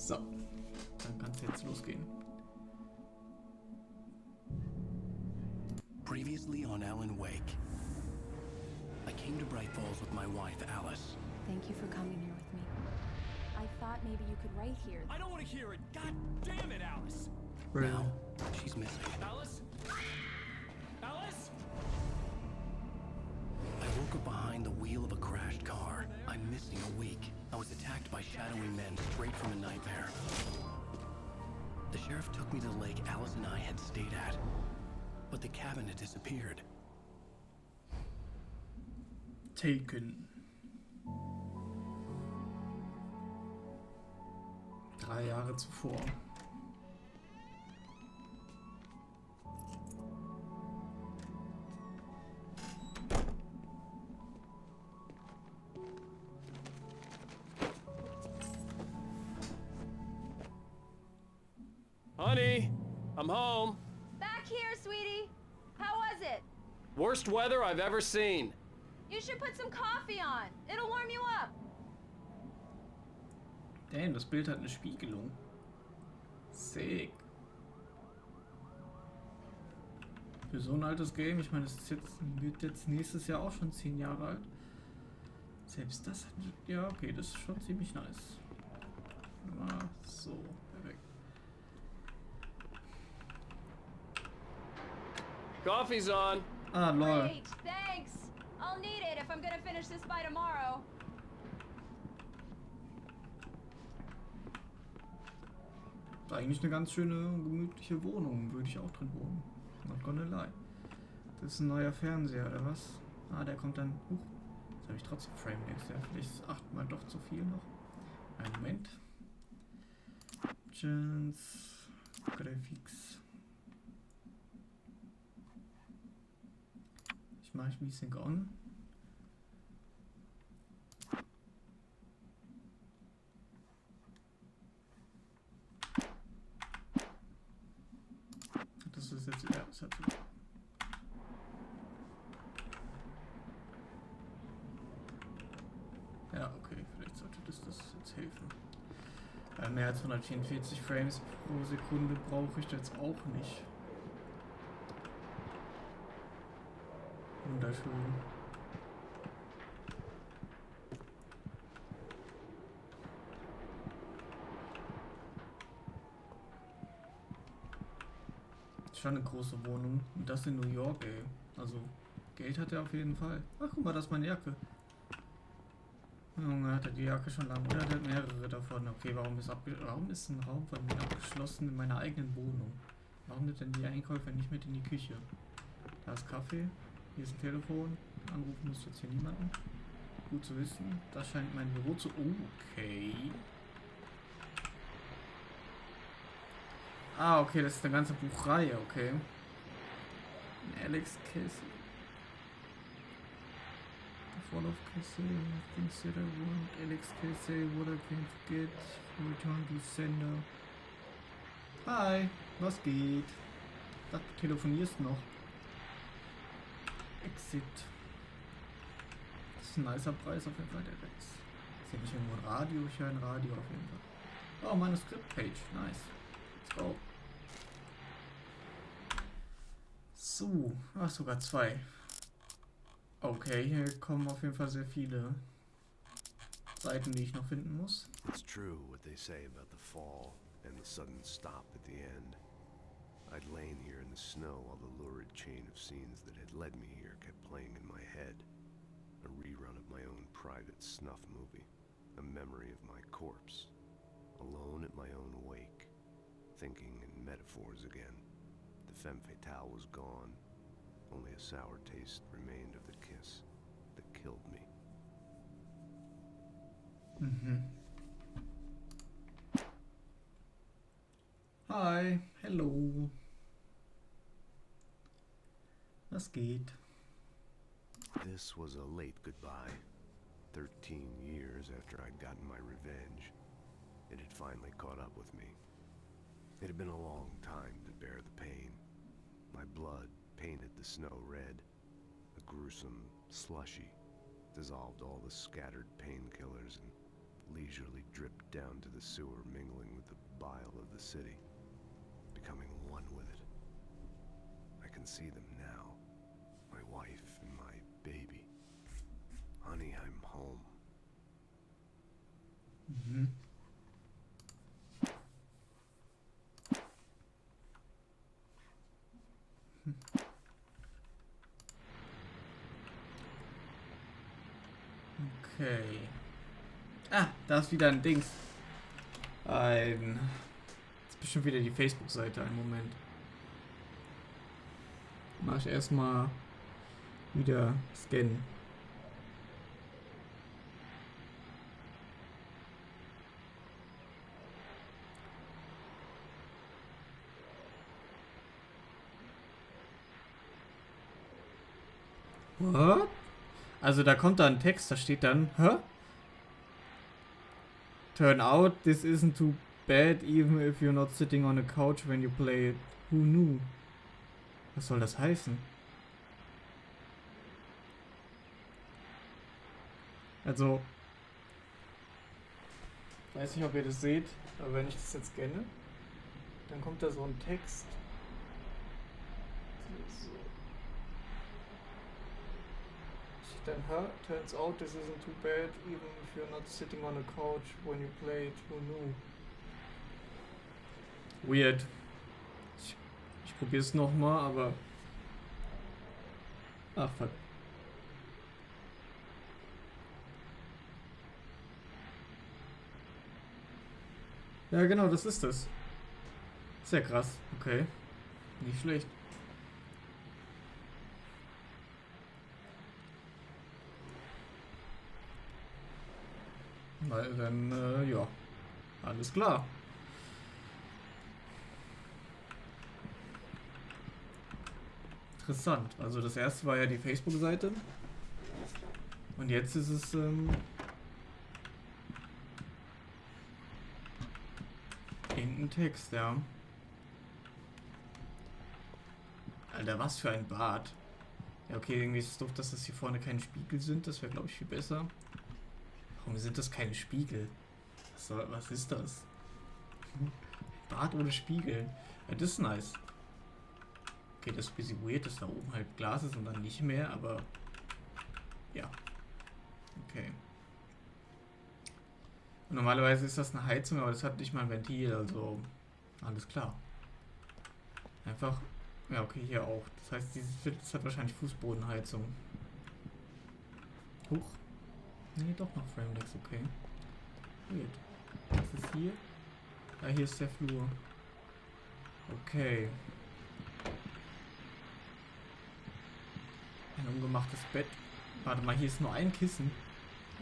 So, dann kann es jetzt losgehen. Previously on Alan Wake. I came to Bright Falls with my wife, Alice. Thank you for coming here with me. I thought maybe you could write here. I don't want to hear it. God damn it, Alice. Now, she's missing. Alice? Alice? I woke up behind the wheel of a crashed car. I'm missing a week. I was attacked by shadowy men straight from a nightmare. The sheriff took me to the lake Alice and I had stayed at, but the cabin had disappeared. Taken. 3 Jahre zuvor. Honey, I'm home. Back here, sweetie. How was it? Worst weather I've ever seen. You should put some coffee on. It'll warm you up. Damn, das Bild hat eine Spiegelung. Sick. Für so ein altes Game, ich meine, es ist jetzt, wird jetzt nächstes Jahr auch schon 10 Jahre alt. Selbst das hat, ja okay, das ist schon ziemlich nice. Ah, so, perfekt. Coffee's on. Ah, lol. Great, thanks. I'll need it if I'm gonna finish this by tomorrow. Eigentlich eine ganz schöne, gemütliche Wohnung. Würde ich auch drin wohnen. Not gonna lie. Das ist ein neuer Fernseher, oder was? Ah, der kommt dann... Jetzt habe ich trotzdem Frameless. Ja, vielleicht ist 8-mal doch zu viel noch. Einen Moment. Options. Graphics. Ich mache Sync on. Das ist jetzt, ja, das hat ja, okay, vielleicht sollte das jetzt helfen. Mehr als 144 Frames pro Sekunde brauche ich jetzt auch nicht. Wunderschön. Schon eine große Wohnung. Und das in New York, ey. Also, Geld hat er auf jeden Fall. Ach, guck mal, das ist meine Jacke. Junge, hat er die Jacke schon lange. Oder der hat mehrere davon. Okay, warum ist ein Raum von mir abgeschlossen in meiner eigenen Wohnung? Warum nimmt denn die Einkäufer nicht mit in die Küche? Da ist Kaffee. Hier ist ein Telefon. Anrufen muss jetzt hier niemanden. Gut zu wissen. Das scheint mein Büro zu... Okay. Ah, okay, das ist eine ganze Buchreihe, okay. Alex Casey. The Fall of Casey, things that I want. Alex Casey, what I can't forget. Return to sender. Hi, was geht? Ich dachte, du telefonierst noch. Exit. Das ist ein nicer Preis auf jeden Fall, der Rex. Ist hier nicht irgendwo ein Radio? Ich höre ein Radio auf jeden Fall. Oh, Manuskript-Page. Nice. Let's go. So, ach sogar 2. Okay, hier kommen auf jeden Fall sehr viele Seiten, die ich noch finden muss. It's true what they say about the fall and the sudden stop at the end. I'd lain here in the snow while the lurid chain of scenes that had led me here kept playing in my head. A rerun of my own private snuff movie. A memory of my corpse. Alone at my own wake. Thinking in metaphors again. The femme fatale was gone. Only a sour taste remained of the kiss that killed me. Mhm. Hi, hello. Was geht? This was a late goodbye. 13 years after I'd gotten my revenge, it had finally caught up with me. It had been a long time to bear the pain. My blood painted the snow red. A gruesome slushy dissolved all the scattered painkillers and leisurely dripped down to the sewer, mingling bile of the city, becoming one with it. I can see them now. My wife and my baby. Honey, I'm home. Mhm. Okay. Ah, da ist wieder ein Dings. Das ist bestimmt wieder die Facebook-Seite. Einen Moment. Mach ich erstmal wieder scannen. What? Also da kommt da ein Text, da steht dann, hä? Turn out, this isn't too bad, even if you're not sitting on a couch when you play it. Who knew? Was soll das heißen? Also, weiß nicht, ob ihr das seht, aber wenn ich das jetzt scanne, dann kommt da so ein Text. So. Then turns out this isn't too bad, even if you're not sitting on a couch when you play it. Who knew? Weird. Ich probier's nochmal, aber... Ach, fuck. Ja, genau, das ist das. Sehr krass. Okay. Nicht schlecht. Weil dann, ja, alles klar. Interessant. Also das erste war ja die Facebook-Seite. Und jetzt ist es, irgendein Text, ja. Alter, was für ein Bad. Ja, okay, irgendwie ist es doof, dass das hier vorne keine Spiegel sind. Das wäre, glaube ich, viel besser. Warum sind das keine Spiegel? Was ist das? Bad ohne Spiegel. Ja, das ist nice. Okay, das ist ein bisschen weird, dass da oben halt Glas ist und dann nicht mehr, aber... Ja. Okay. Und normalerweise ist das eine Heizung, aber das hat nicht mal ein Ventil, also... Alles klar. Einfach... Ja, okay, hier auch. Das heißt, das hat wahrscheinlich Fußbodenheizung. Huch. Nee, doch noch Frameless, okay. Weird. Was ist hier? Ah, hier ist der Flur. Okay. Ein ungemachtes Bett. Warte mal, hier ist nur ein Kissen.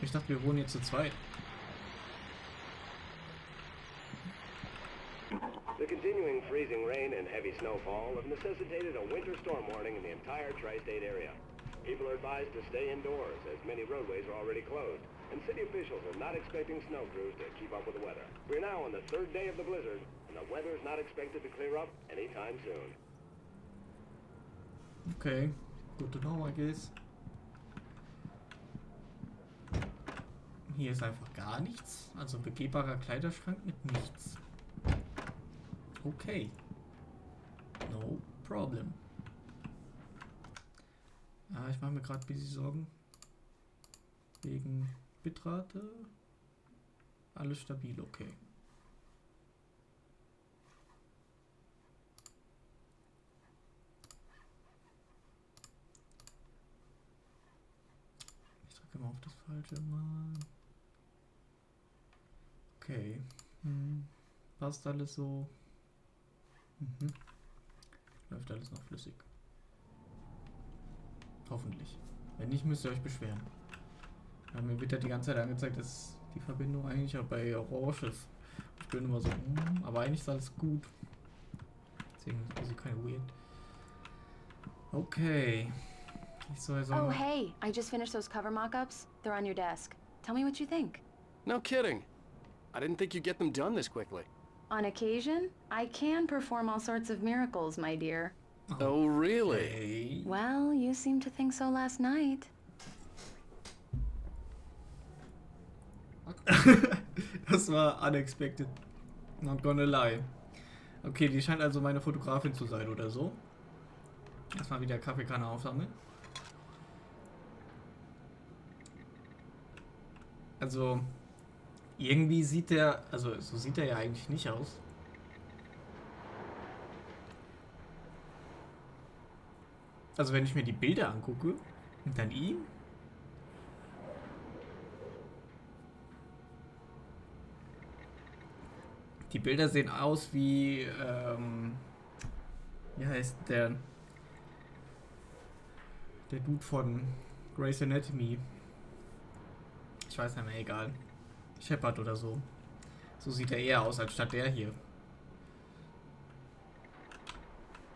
Ich dachte, wir wohnen hier zu zweit. The continuing freezing rain and heavy snowfall have necessitated a winter storm warning in the entire tri-state area. People are advised to stay indoors as many roadways are already closed, and city officials are not expecting snow crews to keep up with the weather. We're now on the third day of the blizzard, and the weather is not expected to clear up anytime soon. Okay, good to know, I guess. Hier ist einfach gar nichts, also begehbarer Kleiderschrank mit nichts. Okay. No problem. Ja, ich mache mir gerade ein bisschen Sorgen. Wegen Bitrate. Alles stabil, okay. Ich drücke mal auf das falsche Mal. Okay. Passt alles so. Läuft alles noch flüssig. Hoffentlich. Wenn nicht, müsst ihr euch beschweren. Ja, mir wird ja die ganze Zeit angezeigt, dass die Verbindung eigentlich auch bei Orange ist. Ich bin immer so, aber eigentlich ist alles gut. Deswegen ist also kein Weird. Okay. Ich soll sagen. Oh, hey, I just finished those cover mock-ups. They're on your desk. Tell me what you think. No kidding. I didn't think you'd get them done this quickly. On occasion, I can perform all sorts of miracles, my dear. Oh, really? Okay. Well, you seemed to think so last night. Das war unexpected. Not gonna lie. Okay, die scheint also meine Fotografin zu sein oder so. Erstmal wieder Kaffeekanne aufsammeln. Also, irgendwie sieht der, also so sieht er ja eigentlich nicht aus. Also wenn ich mir die Bilder angucke und dann ihn. Die Bilder sehen aus wie, wie heißt der Dude von Grey's Anatomy. Ich weiß nicht mehr, egal. Shepard oder so. So sieht er eher aus, als statt der hier.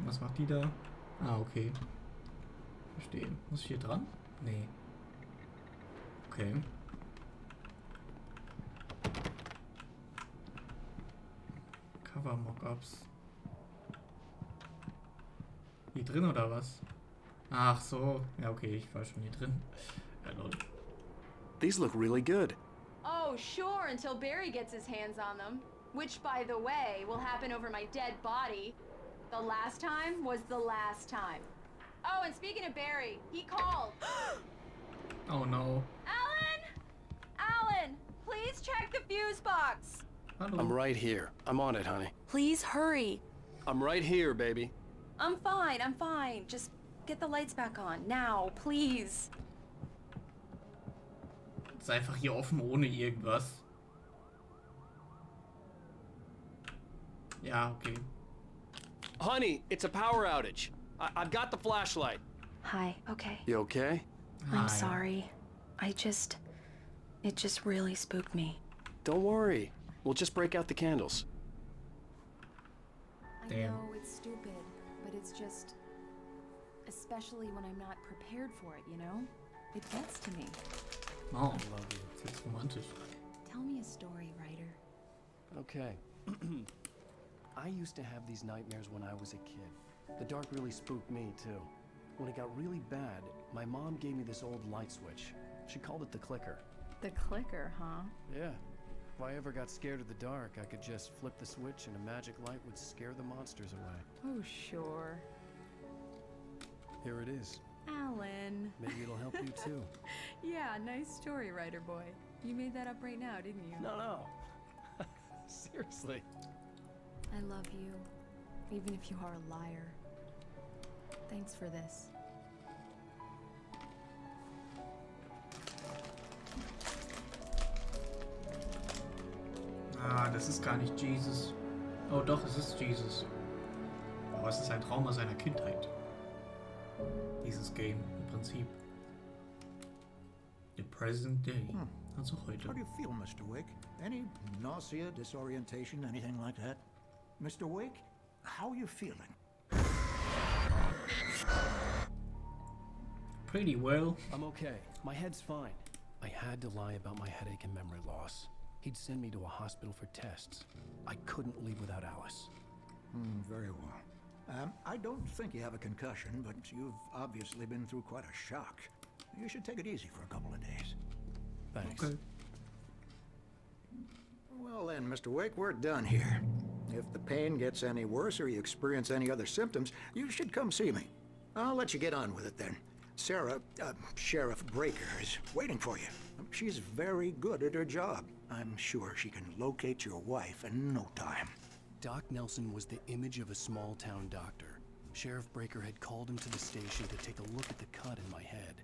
Was macht die da? Ah, okay. Verstehe. Muss ich hier dran? Nee. Okay. Cover Mockups. Hier drin oder was? Ach so. Ja, okay, ich war schon hier drin. Ja, Leute. These look really good. Oh, sure, until Barry gets his hands on them. Which, by the way, will happen over my dead body. The last time was the last time. Oh, and speaking of Barry, he called. Oh no. Alan! Alan, please check the fuse box. Hallo. I'm right here. I'm on it, honey. Please hurry. I'm right here, baby. I'm fine. Just get the lights back on. Now, please. Ist einfach hier offen ohne irgendwas. Ja, okay. Honey, it's a power outage. I've got the flashlight. Hi, okay. You okay? Hi. I'm sorry. It just really spooked me. Don't worry. We'll just break out the candles. I Damn. know it's stupid, but it's just... Especially when I'm not prepared for it, you know? It gets to me. Oh, I love you. Das ist jetzt romantisch. Tell me a story, writer. Okay. I used to have these nightmares when I was a kid. The dark really spooked me, too. When it got really bad, my mom gave me this old light switch. She called it the clicker. The clicker, huh? Yeah. If I ever got scared of the dark, I could just flip the switch and a magic light would scare the monsters away. Oh, sure. Here it is. Alan. Maybe it'll help you, too. Yeah, nice story, writer boy. You made that up right now, didn't you? No. Seriously. I love you, even if you are a liar. Thanks for this. Ah, das ist gar nicht Jesus. Oh doch, es ist Jesus. Oh, es ist ein Trauma seiner Kindheit. Dieses Game im Prinzip. The present day. Also heute. How do you feel, Mr. Wake? Any nausea, disorientation, anything like that? Mr. Wake, how are you feeling? Pretty well. I'm okay. My head's fine. I had to lie about my headache and memory loss. He'd send me to a hospital for tests. I couldn't leave without Alice. Very well. I don't think you have a concussion, but you've obviously been through quite a shock. You should take it easy for a couple of days. Thanks. Okay. Well then, Mr. Wake, we're done here. If the pain gets any worse or you experience any other symptoms, you should come see me. I'll let you get on with it then. Sarah, Sheriff Breaker, is waiting for you. She's very good at her job. I'm sure she can locate your wife in no time. Doc Nelson was the image of a small-town doctor. Sheriff Breaker had called him to the station to take a look at the cut in my head.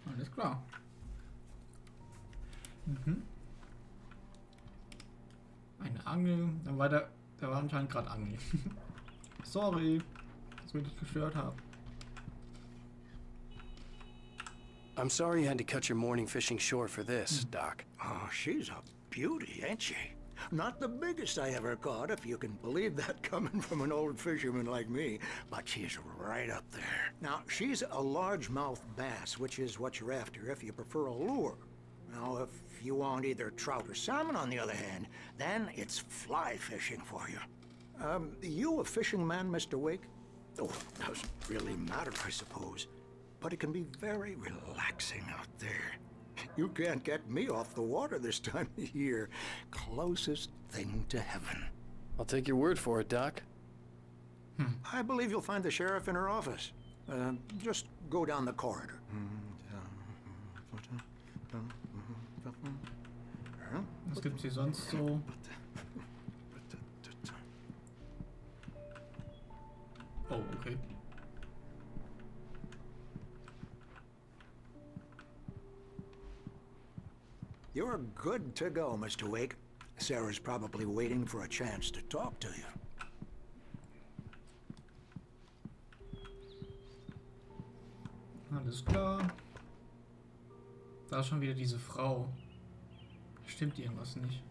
Alles klar. Eine Angel. Da war anscheinend gerade Angel. Sorry, dass wir dich gestört haben. I'm sorry you had to cut your morning fishing short for this, Doc. Oh, she's a beauty, ain't she? Not the biggest I ever caught, if you can believe that coming from an old fisherman like me, but she's right up there. Now, she's a largemouth bass, which is what you're after if you prefer a lure. Now, if you want either trout or salmon, on the other hand, then it's fly fishing for you. You a fishing man, Mr. Wake? Oh, it doesn't really matter, I suppose. But it can be very relaxing out there. You can't get me off the water this time of year. Closest thing to heaven. I'll take your word for it, Doc. I believe you'll find the sheriff in her office. Just go down the corridor. Was gibt's hier sonst so? Oh, okay. You're good to go, Mr. Wake. Sarah's probably waiting for a chance to talk to you. Alles klar. Da ist schon wieder diese Frau. Stimmt irgendwas nicht.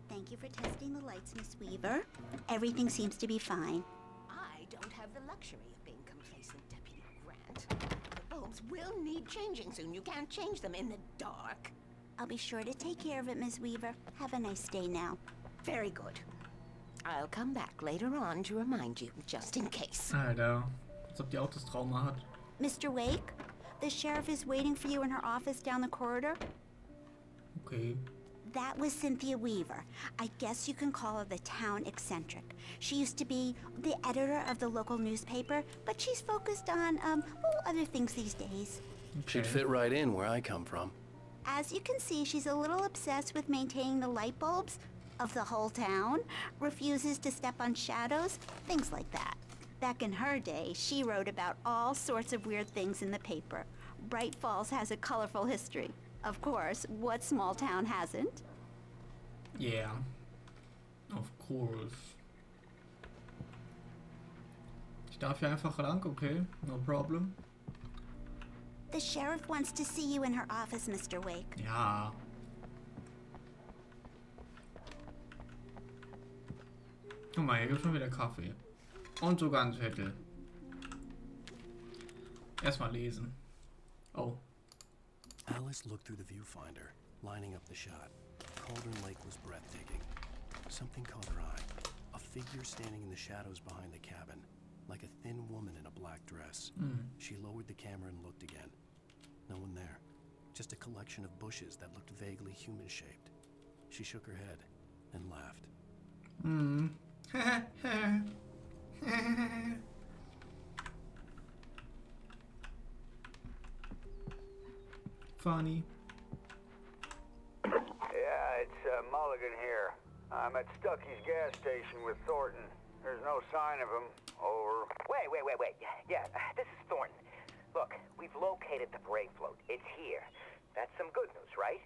Thank you for testing the lights, Miss Weaver. Everything seems to be fine. I don't have the luxury of being complacent, Deputy Grant. The bulbs will need changing soon. You can't change them in the dark. I'll be sure to take care of it, Miss Weaver. Have a nice day now. Very good. I'll come back later on to remind you, just in case. Alter, als ob die auch das Trauma hat. Mr. Wake, the sheriff is waiting for you in her office down the corridor. Okay. That was Cynthia Weaver. I guess you can call her the town eccentric. She used to be the editor of the local newspaper, but she's focused on, other things these days. She'd fit right in where I come from. As you can see, she's a little obsessed with maintaining the light bulbs of the whole town, refuses to step on shadows, things like that. Back in her day, she wrote about all sorts of weird things in the paper. Bright Falls has a colorful history. Of course, what small town hasn't? Yeah. Of course. Ich darf hier einfach lang, okay? No problem. The sheriff wants to see you in her office, Mr. Wake. Ja. Guck mal, hier gibt schon wieder Kaffee. Und sogar ein Zettel. Erstmal lesen. Oh. Alice looked through the viewfinder, lining up the shot. Cauldron Lake was breathtaking. Something caught her eye. A figure standing in the shadows behind the cabin, like a thin woman in a black dress. She lowered the camera and looked again. No one there. Just a collection of bushes that looked vaguely human-shaped. She shook her head and laughed. Funny. Yeah, it's Mulligan here. I'm at Stucky's gas station with Thornton. There's no sign of him. Over. Wait. Yeah, this is Thornton. Look, we've located the brake float. It's here. That's some good news, right?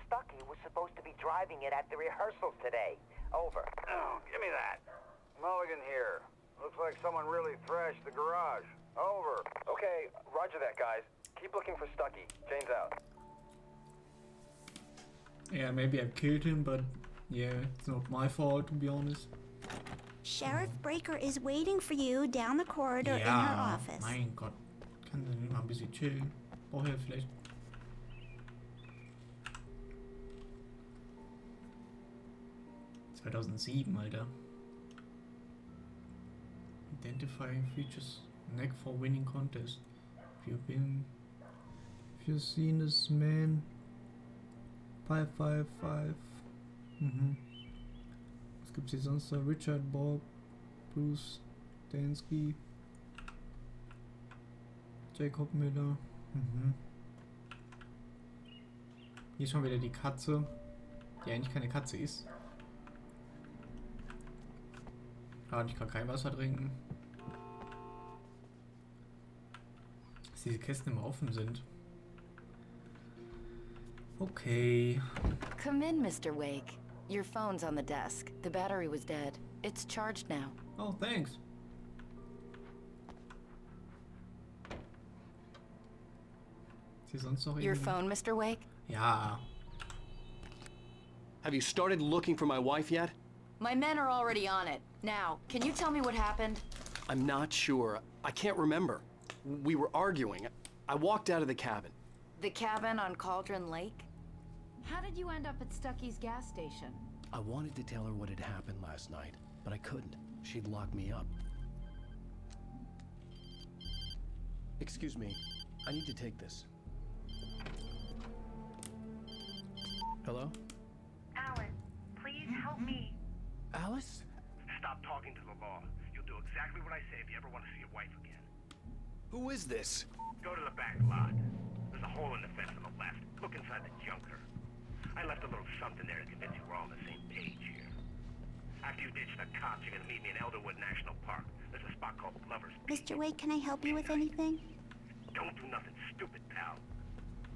Stucky was supposed to be driving it at the rehearsals today. Over. Oh, give me that. Mulligan here. Looks like someone really thrashed the garage. Over. Okay, roger that, guys. Keep looking for Stucky. Jane's out. Yeah, maybe I killed him, but yeah, it's not my fault, to be honest. Sheriff Breaker is waiting for you down the corridor in her office. Mein Gott. Kann sie nicht mal ein bisschen chillen? Braucht er vielleicht. ...2007, Alter. Identifying features. Neck for winning contest. If you've seen this man. 555. Was gibt's hier sonst noch? Richard Bob, Bruce Dansky, Jacob Miller. Hier schon wieder die Katze, die eigentlich keine Katze ist. Ah, und ich kann kein Wasser trinken. Dass diese Kästen immer offen sind. Okay. Come in, Mr. Wake. Your phone's on the desk. The battery was dead. It's charged now. Oh, thanks. Ist hier sonst noch Your phone, Mr. Wake? Ja. Have you started looking for my wife yet? My men are already on it. Now, can you tell me what happened? I'm not sure. I can't remember. We were arguing. I walked out of the cabin. The cabin on Cauldron Lake? How did you end up at Stucky's gas station? I wanted to tell her what had happened last night, but I couldn't. She'd lock me up. Excuse me. I need to take this. Hello? Alice, please help me. Alice? Stop talking to the law. You'll do exactly what I say if you ever want to see your wife again. Who is this? Go to the back lot. There's a hole in the fence on the left. Look inside the junker. I left a little something there to convince you we're all on the same page here. After you ditch the cops, you're gonna meet me in Elderwood National Park. There's a spot called Glover's. Mr. Wade, can I help you with anything? Don't do nothing stupid, pal.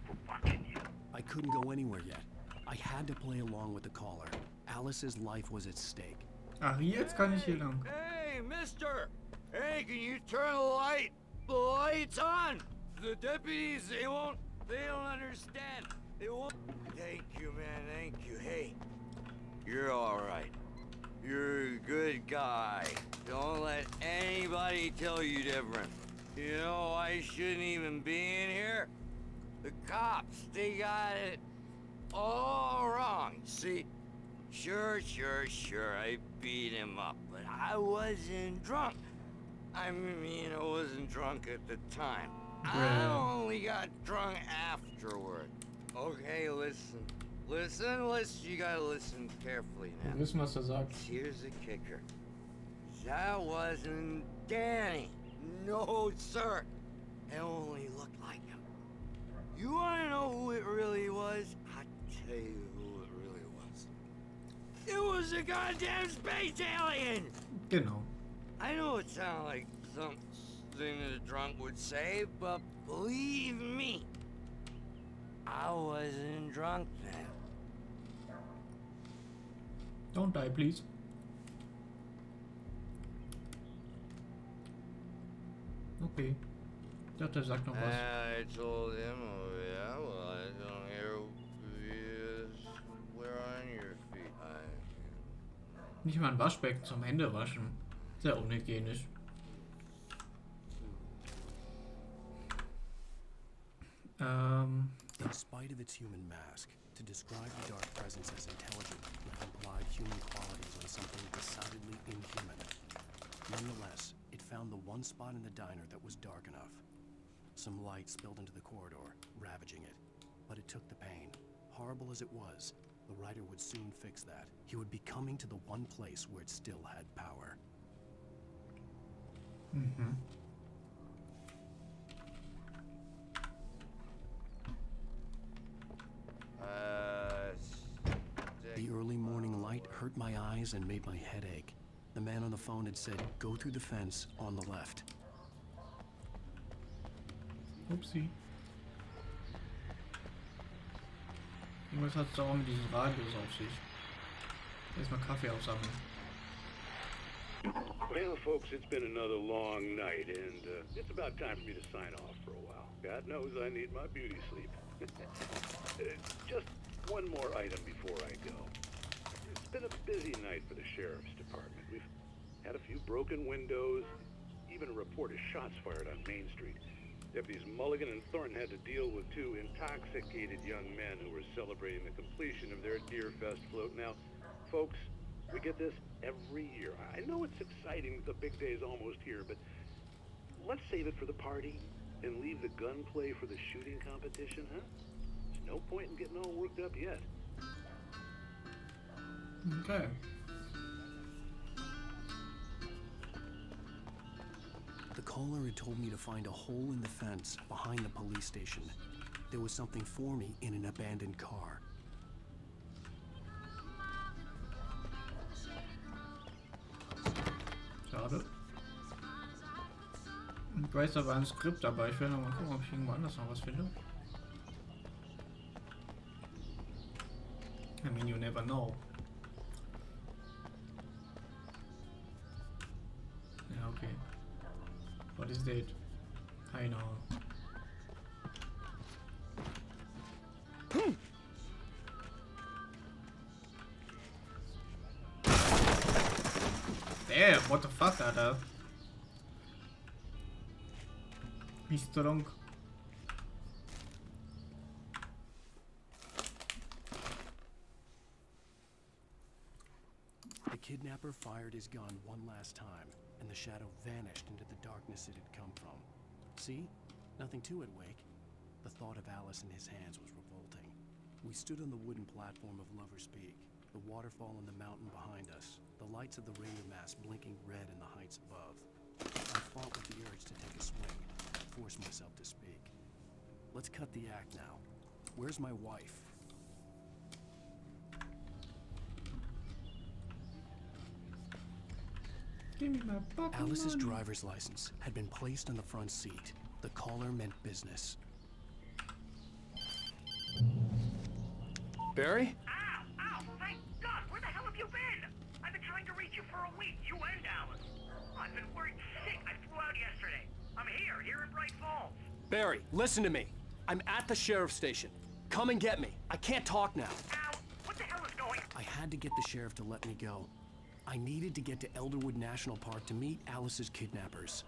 We're watching you. I couldn't go anywhere yet. I had to play along with the caller. Alice's life was at stake. Ach, jetzt kann ich hier lang. Hey, mister! Hey, can you turn the light? The light's on! The deputies, they don't understand. They won't. Thank you, man, thank you. Hey, you're alright. You're a good guy. Don't let anybody tell you different. You know, I shouldn't even be in here. The cops, they got it all wrong. See? Sure, I beat him up, but I wasn't drunk. I mean, I wasn't drunk at the time. I only got drunk afterward. Okay, listen, you gotta listen carefully now. Wir wissen, was sagt. Here's the kicker. That wasn't Danny. No, sir. It only looked like him. You wanna know who it really was? I'll tell you who it really was. It was a goddamn space alien! Genau. I know it sounds like something that a drunk would say, but believe me, I wasn't drunk then. Don't die, please. Okay. Ich dachte, er sagt noch was. I told him, oh yeah, well, I don't hear where on your feet. Nicht mal ein Waschbecken zum Händewaschen. Sehr unhygienisch. In spite of its human mask, to describe the dark presence as intelligent would imply human qualities on something decidedly inhuman. Nonetheless, it found the one spot in the diner that was dark enough. Some light spilled into the corridor, ravaging it. But it took the pain. Horrible as it was, the writer would soon fix that. He would be coming to the one place where it still had power. Mhm. The early morning light hurt my eyes and made my head ache. The man on the phone had said, go through the fence on the left. Upsi. Irgendwas hat es da auch mit diesen Radios auf sich. Erstmal Kaffee aufsammeln. Well, folks, it's been another long night, and it's about time for me to sign off for a while. God knows I need my beauty sleep. Just one more item before I go. It's been a busy night for the Sheriff's Department. We've had a few broken windows, even a report of shots fired on Main Street. Deputies Mulligan and Thornton had to deal with two intoxicated young men who were celebrating the completion of their Deer Fest float. Now, folks, we get this every year. I know it's exciting that the big day's almost here, but let's save it for the party and leave the gunplay for the shooting competition, huh? There's no point in getting all worked up yet. Okay. The caller had told me to find a hole in the fence behind the police station. There was something for me in an abandoned car. Schade. Ich weiß, da war ein Skript dabei. Ich will noch mal gucken, ob ich irgendwo anders noch was finde. I mean, you never know. Ja, okay. What is that? Keine Ahnung. Damn, what the fuck, Alter? Wie strong. The kidnapper fired his gun one last time, and the shadow vanished into the darkness it had come from. See? Nothing to it, Wake. The thought of Alice in his hands was revolting. We stood on the wooden platform of Lover's Peak, the waterfall on the mountain behind us, the lights of the reindeer mast blinking red in the heights above. I fought with the urge to take a swing, force myself to speak. Let's cut the act now. Where's my wife? Give me my fucking Alice's money. driver's license had been placed on the front seat. The caller meant business. Barry? Ow! Ow! Thank God! Where the hell have you been? I've been trying to reach you for a week, you and Alice. I've been worried sick. I flew out yesterday. I'm here in Bright Falls. Barry, listen to me. I'm at the sheriff's station. Come and get me. I can't talk now. Ow! What the hell is going on? I had to get the sheriff to let me go. I needed to get to Elderwood National Park to meet Alice's kidnappers.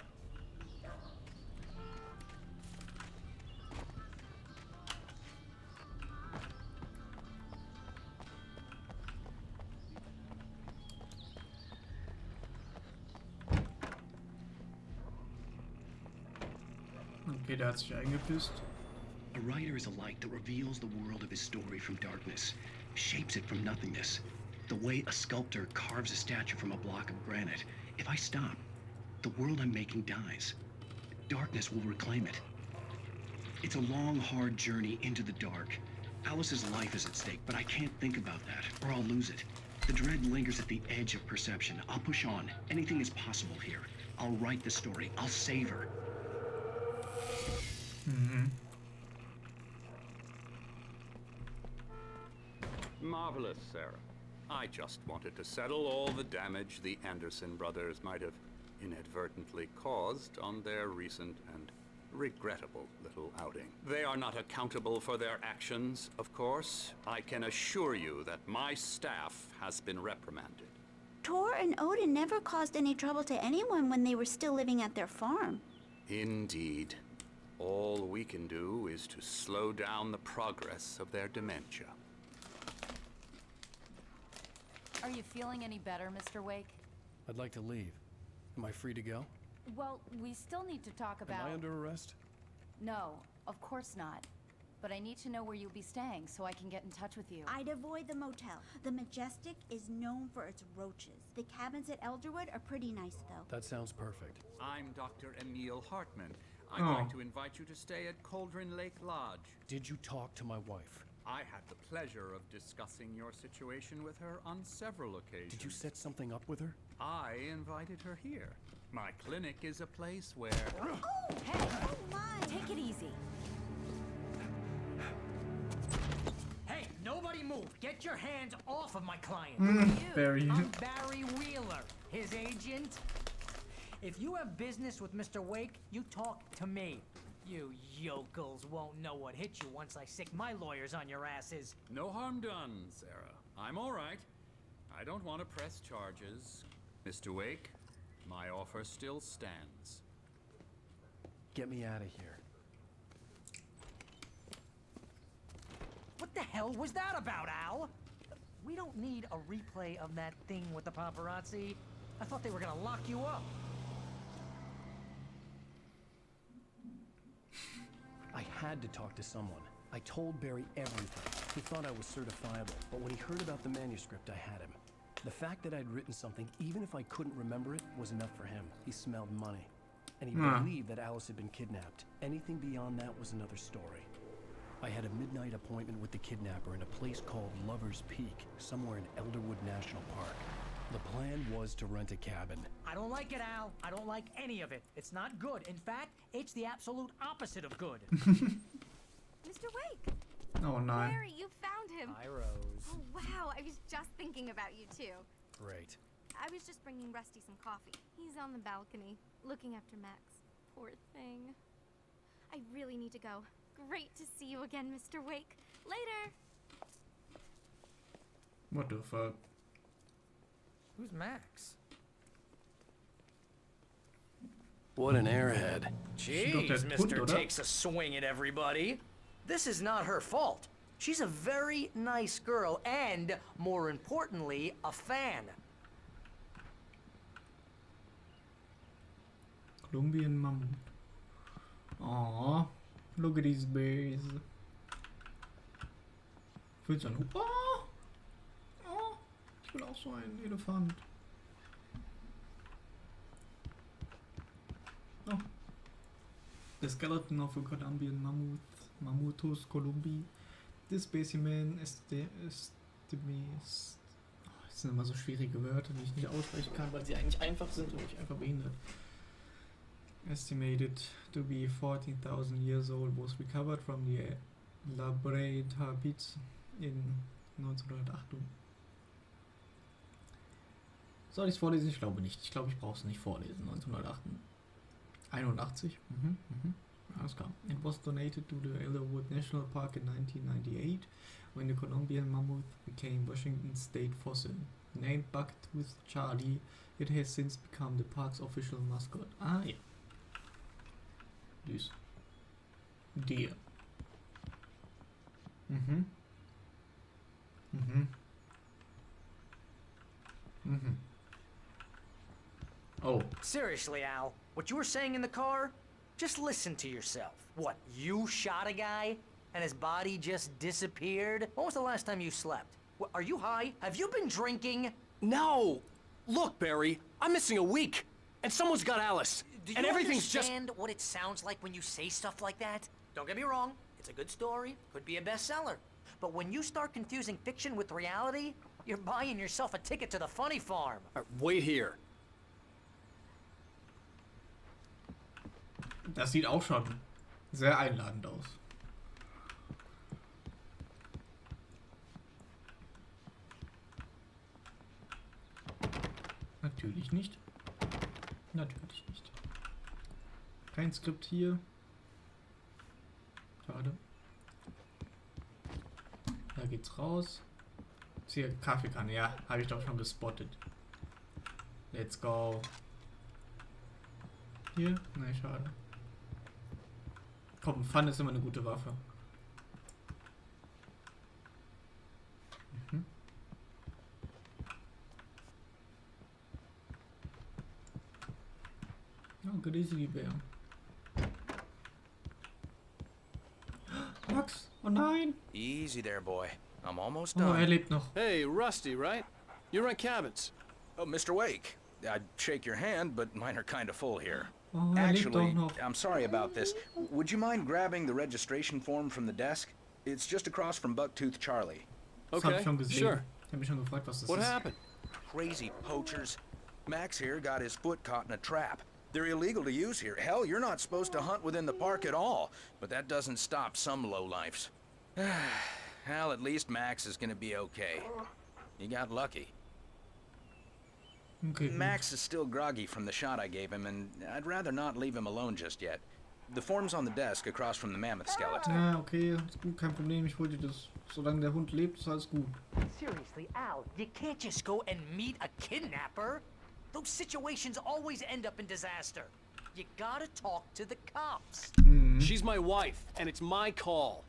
Okay, der hat sich eingepisst. A writer is a light that reveals the world of his story from darkness, shapes it from nothingness. The way a sculptor carves a statue from a block of granite. If I stop, the world I'm making dies. Darkness will reclaim it. It's a long, hard journey into the dark. Alice's life is at stake, but I can't think about that, or I'll lose it. The dread lingers at the edge of perception. I'll push on. Anything is possible here. I'll write the story. I'll save her. Mhm. Marvelous, Sarah. I just wanted to settle all the damage the Anderson brothers might have inadvertently caused on their recent and regrettable little outing. They are not accountable for their actions, of course. I can assure you that my staff has been reprimanded. Tor and Odin never caused any trouble to anyone when they were still living at their farm. Indeed. All we can do is to slow down the progress of their dementia. Are you feeling any better, Mr. Wake? I'd like to leave. Am I free to go? Well, we still need to talk about... Am I under arrest? No, of course not. But I need to know where you'll be staying so I can get in touch with you. I'd avoid the motel. The Majestic is known for its roaches. The cabins at Elderwood are pretty nice, though. That sounds perfect. I'm Dr. Emil Hartman. I'm going to invite you to stay at Cauldron Lake Lodge. Did you talk to my wife? I had the pleasure of discussing your situation with her on several occasions. Did you set something up with her? I invited her here. My clinic is a place where... Oh, hey! Oh, my! Take it easy. Hey, nobody move! Get your hands off of my client! Barry. I'm Barry Wheeler, his agent. If you have business with Mr. Wake, you talk to me. You yokels won't know what hit you once I sick my lawyers on your asses. No harm done, Sarah. I'm all right. I don't want to press charges. Mr. Wake, my offer still stands. Get me out of here. What the hell was that about, Al? We don't need a replay of that thing with the paparazzi. I thought they were gonna lock you up. I had to talk to someone. I told Barry everything. He thought I was certifiable, but when he heard about the manuscript, I had him. The fact that I'd written something, even if I couldn't remember it, was enough for him. He smelled money. And he believed that Alice had been kidnapped. Anything beyond that was another story. I had a midnight appointment with the kidnapper in a place called Lover's Peak, somewhere in Elderwood National Park. The plan was to rent a cabin. I don't like it, Al. I don't like any of it. It's not good. In fact, it's the absolute opposite of good. Mr. Wake! Oh, no. Mary, you found him. Hi, Rose. Oh, wow. I was just thinking about you, too. Great. I was just bringing Rusty some coffee. He's on the balcony, looking after Max. Poor thing. I really need to go. Great to see you again, Mr. Wake. Later! What the fuck? Who's Max? What an airhead. Jeez, Mr. Takes a swing at everybody. This is not her fault. She's a very nice girl and, more importantly, a fan. Colombian mammoth. Aww, look at these bears. Ich will so einen Hut. Oh! Oh! Ich will auch so einen Elefant. Oh. The skeleton of a Colombian mammoth, Mammuthus columbi. This specimen estimates. Oh, das sind immer so schwierige Wörter, die ich nicht aussprechen kann, weil sie eigentlich einfach sind und ich einfach behindert. Estimated to be 14,000 years old, was recovered from the Labrador Pits in 1908. Soll ich es vorlesen? Ich glaube nicht. Ich glaube, ich brauche es nicht vorlesen. 1981. Alles klar. It was donated to the Elderwood National Park in 1998 when the Colombian mammoth became Washington State fossil. Named Bucktooth Charlie, it has since become the park's official mascot. Ah, ja. Süß. Der. Oh. Seriously, Al, what you were saying in the car? Just listen to yourself. What, you shot a guy and his body just disappeared? When was the last time you slept? What, are you high? Have you been drinking? No! Look, Barry, I'm missing a week, and someone's got Alice. Do you and everything's just... understand what it sounds like when you say stuff like that? Don't get me wrong, it's a good story, could be a bestseller. But when you start confusing fiction with reality, you're buying yourself a ticket to the funny farm. Wait here. Das sieht auch schon sehr einladend aus. Natürlich nicht. Natürlich nicht. Kein Skript hier. Schade. Da geht's raus. Jetzt hier Kaffeekanne. Ja, habe ich doch schon gespottet. Let's go. Hier? Nein, schade. Komm, Pfanne ist immer eine gute Waffe. Oh, Grizzlybär. Max, oh nein! Easy there, boy. I'm almost Oh, done. lebt noch. Hey, Rusty, right? You run cabins. Oh, Mr. Wake. I'd shake your hand, but mine are kind of full here. Oh, Actually, I'm sorry about this. Would you mind grabbing the registration form from the desk? It's just across from Bucktooth Charlie. Das hab ich schon gesehen. Sure. Ich hab mich schon gefragt, was das What ist. happened? Crazy poachers. Max here got his foot caught in a trap. They're illegal to use here. Hell, you're not supposed to hunt within the park at all. But that doesn't stop some lowlifes. Hell, at least Max is gonna be okay. He got lucky. Okay, Max is still groggy from the shot I gave him, and I'd rather not leave him alone just yet. The form's on the desk across from the mammoth skeleton. Ja, okay, ist gut, kein Problem. Ich hol dir das. Solange der Hund lebt, ist alles gut. Seriously, Al, you can't just go and meet a kidnapper. Those situations always end up in disaster. You gotta talk to the cops. She's my wife, and it's my call.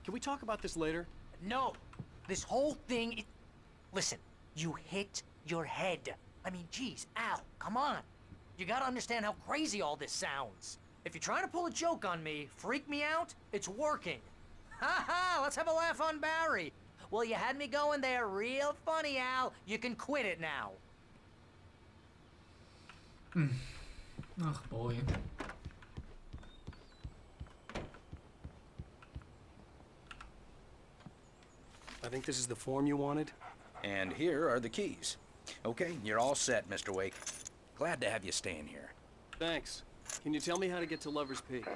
Can we talk about this later? No. This whole thing... Listen, you hit your head. I mean, geez, Al, come on. You gotta understand how crazy all this sounds. If you're trying to pull a joke on me, freak me out, it's working. Ha ha, let's have a laugh on Barry. Well, you had me going there real funny, Al. You can quit it now. Ach, boy. I think this is the form you wanted. And here are the keys. Okay, you're all set, Mr. Wake. Glad to have you staying here. Thanks. Can you tell me how to get to Lover's Peak?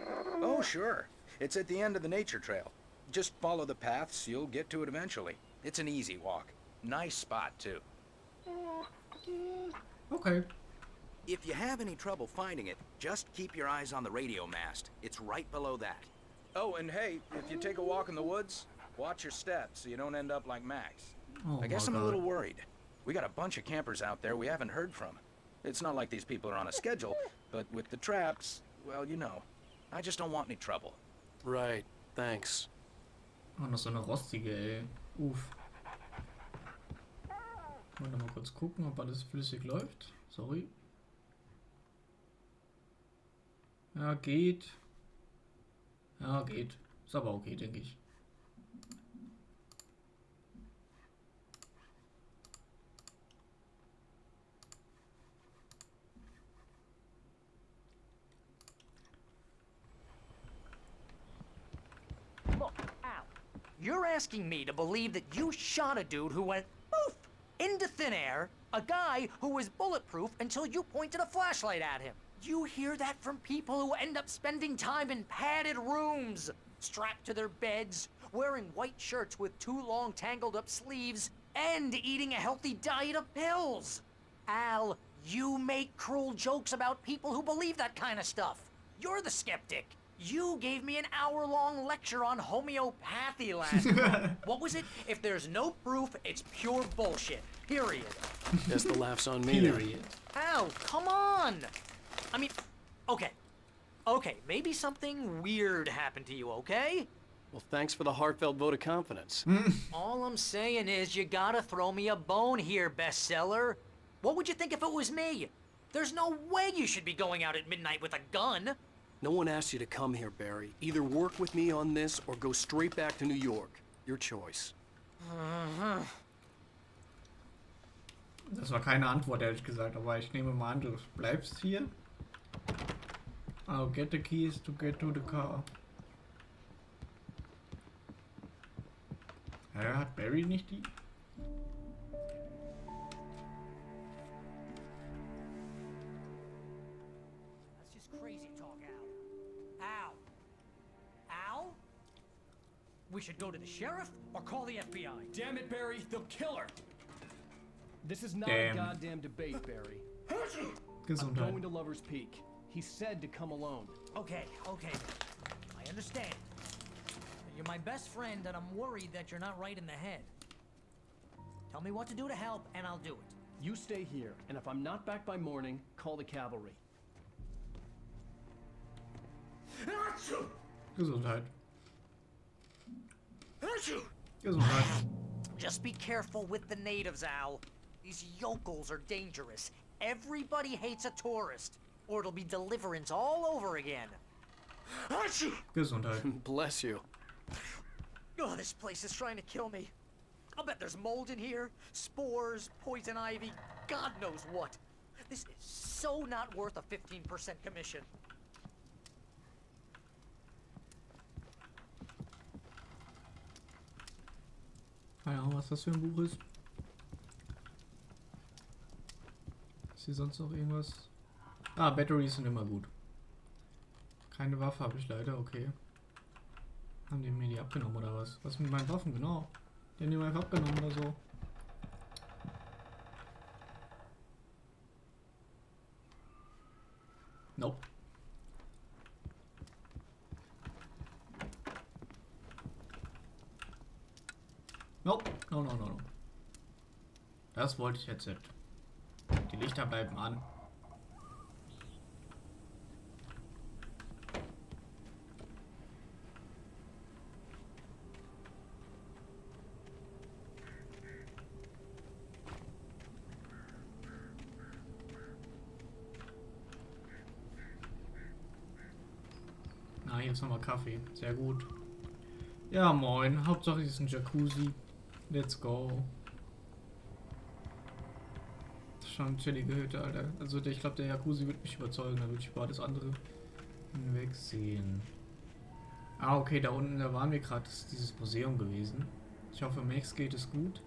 Oh, sure. It's at the end of the nature trail. Just follow the paths, you'll get to it eventually. It's an easy walk. Nice spot, too. Okay. If you have any trouble finding it, just keep your eyes on the radio mast. It's right below that. Oh, and hey, if you take a walk in the woods, watch your steps so you don't end up like Max. Oh, I guess my I'm a little God. worried. We got a bunch of campers out there we haven't heard from. It's not like these people are on a schedule, but with the traps, well, you know. I just don't want any trouble. Right, thanks. Oh, noch so eine rostige, ey. Uff. Wollen wir mal kurz gucken, ob alles flüssig läuft. Sorry. Ja, geht. Ja, geht. Ist aber okay, denke ich. You're asking me to believe that you shot a dude who went poof into thin air, a guy who was bulletproof until you pointed a flashlight at him. You hear that from people who end up spending time in padded rooms, strapped to their beds, wearing white shirts with too long tangled up sleeves, and eating a healthy diet of pills. Al, you make cruel jokes about people who believe that kind of stuff. You're the skeptic. You gave me an hour-long lecture on homeopathy last month. What was it? If there's no proof, it's pure bullshit. Period. Guess the laugh's on me. Period. Al, come on! I mean, okay, maybe something weird happened to you, okay? Well, thanks for the heartfelt vote of confidence. All I'm saying is you gotta throw me a bone here, bestseller. What would you think if it was me? There's no way you should be going out at midnight with a gun. No one asked you to come here, Barry. Either work with me on this or go straight back to New York. Your choice. Das war keine Antwort, ehrlich gesagt, aber ich nehme mal an, du bleibst hier. I'll get the keys to get to the car. Ja, hat Barry nicht die? That's just crazy talk, Al. Al? We should go to the sheriff or call the FBI. Damn it, Barry, they'll kill her. This is not Damn. a goddamn debate, Barry. I'm going to Lover's Peak. He said to come alone. Okay. I understand. You're my best friend, and I'm worried that you're not right in the head. Tell me what to do to help, and I'll do it. You stay here, and if I'm not back by morning, call the cavalry. Gesundheit. Gesundheit. Just be careful with the natives, Al. These yokels are dangerous. Everybody hates a tourist, or it'll be deliverance all over again. Gesundheit. Bless you. Oh, this place is trying to kill me. I'll bet there's mold in here, spores, poison ivy, God knows what. This is so not worth a 15% commission. Keine Ahnung, was das für ein Buch ist. Ist hier sonst noch irgendwas? Ah, Batteries sind immer gut. Keine Waffe habe ich leider, okay. Haben die mir die abgenommen oder was? Was mit meinen Waffen, genau. Die haben die mir einfach abgenommen oder so. Nope. Nope. No. Das wollte ich jetzt nicht. Die Lichter bleiben an. Na, hier ist nochmal Kaffee. Sehr gut. Ja, moin. Hauptsache es ist ein Jacuzzi. Let's go. Das ist schon eine chillige Hütte, Alter. Also ich glaube, der Jacuzzi wird mich überzeugen. Da würde ich über das andere hinwegsehen. Ah, okay, da unten, da waren wir gerade. Das ist dieses Museum gewesen. Ich hoffe, Max geht es gut.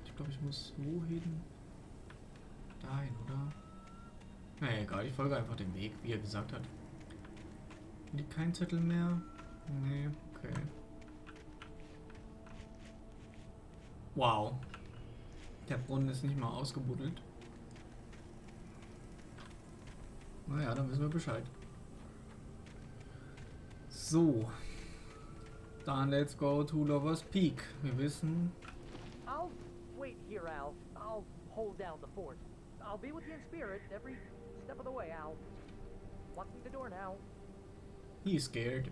Ich glaube, ich muss wohin? Dahin, oder? Naja, egal. Ich folge einfach dem Weg, wie er gesagt hat. Liegt kein Zettel mehr? Nee, okay. Wow. Der Brunnen ist nicht mal ausgebuddelt. Naja, dann wissen wir Bescheid. So. Dann let's go to Lover's Peak. Wir wissen... I'll wait here, Al. I'll hold down the fort. I'll be with you in spirit every step of the way, Al. Locking the door now. He's scared.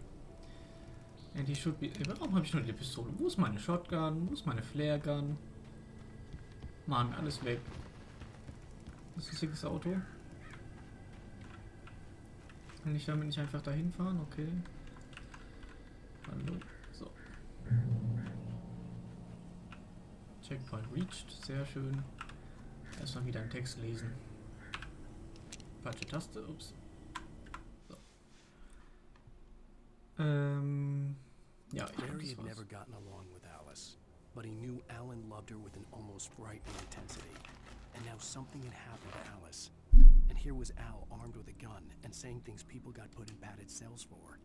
And he should be... Warum habe ich nur die Pistole? Wo ist meine Shotgun? Wo ist meine Flare Gun? Mann, alles weg. Das ist ein schickes Auto. Kann ich damit nicht einfach dahin fahren? Okay. Hallo. So. Checkpoint reached. Sehr schön. Erstmal wieder einen Text lesen. Falsche Taste. Ups. So. Ja, ich glaube, Barry das had never war's. gotten along with Alice, but he knew Alan loved her with an almost frightening intensity. And now something had happened to Alice. And here was Al armed with a gun and saying things people got put in padded cells for.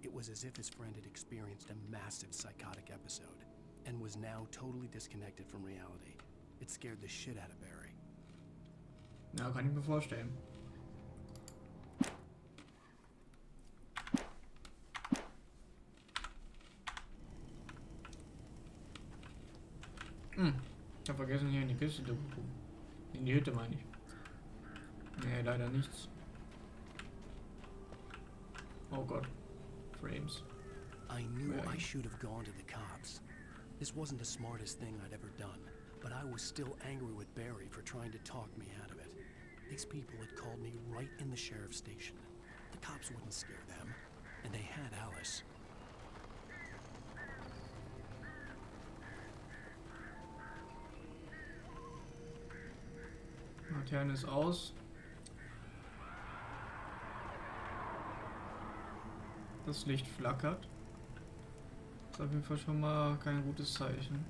It was as if his friend had experienced a massive psychotic episode and was now totally disconnected from reality. It scared the shit out of Barry. Ja, kann ich mir vorstellen. Ich hab vergessen, hier in die Kiste zu gucken. In die Hütte meine ich. Nee, leider nichts. Oh Gott. Frames. I knew I should have gone to the cops. This wasn't the smartest thing I'd ever done, but I was still angry with Barry for trying to talk me out of it. These people had called me right in the sheriff's station. The cops wouldn't scare them, and they had Alice. Laterne ist aus. Das Licht flackert. Das ist auf jeden Fall schon mal kein gutes Zeichen.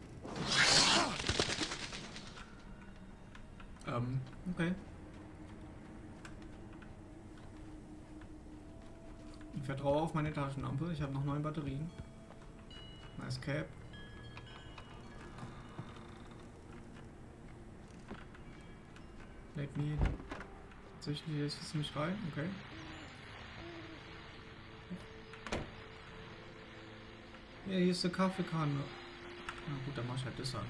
Okay. Ich vertraue auf meine Taschenlampe. Ich habe noch 9 Batterien. Nice Cap. Let me. Tatsächlich lässt es mich rein. Okay. Ja, hier ist der Kaffeekanne. Na gut, dann mach ich halt das an.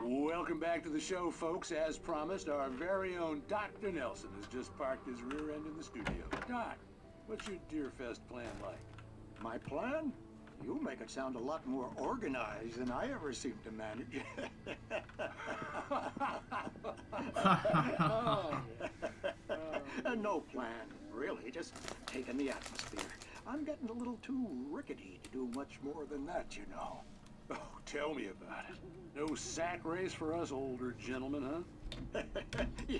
Welcome back to the show, folks. As promised, our very own Dr. Nelson has just parked his rear end in the studio. Doc, what's your Deerfest plan like? My plan? You make it sound a lot more organized than I ever seem to manage. No plan, really. Just taking the atmosphere. I'm getting a little too rickety to do much more than that, you know. Oh, tell me about it. No sack race for us older gentlemen, huh?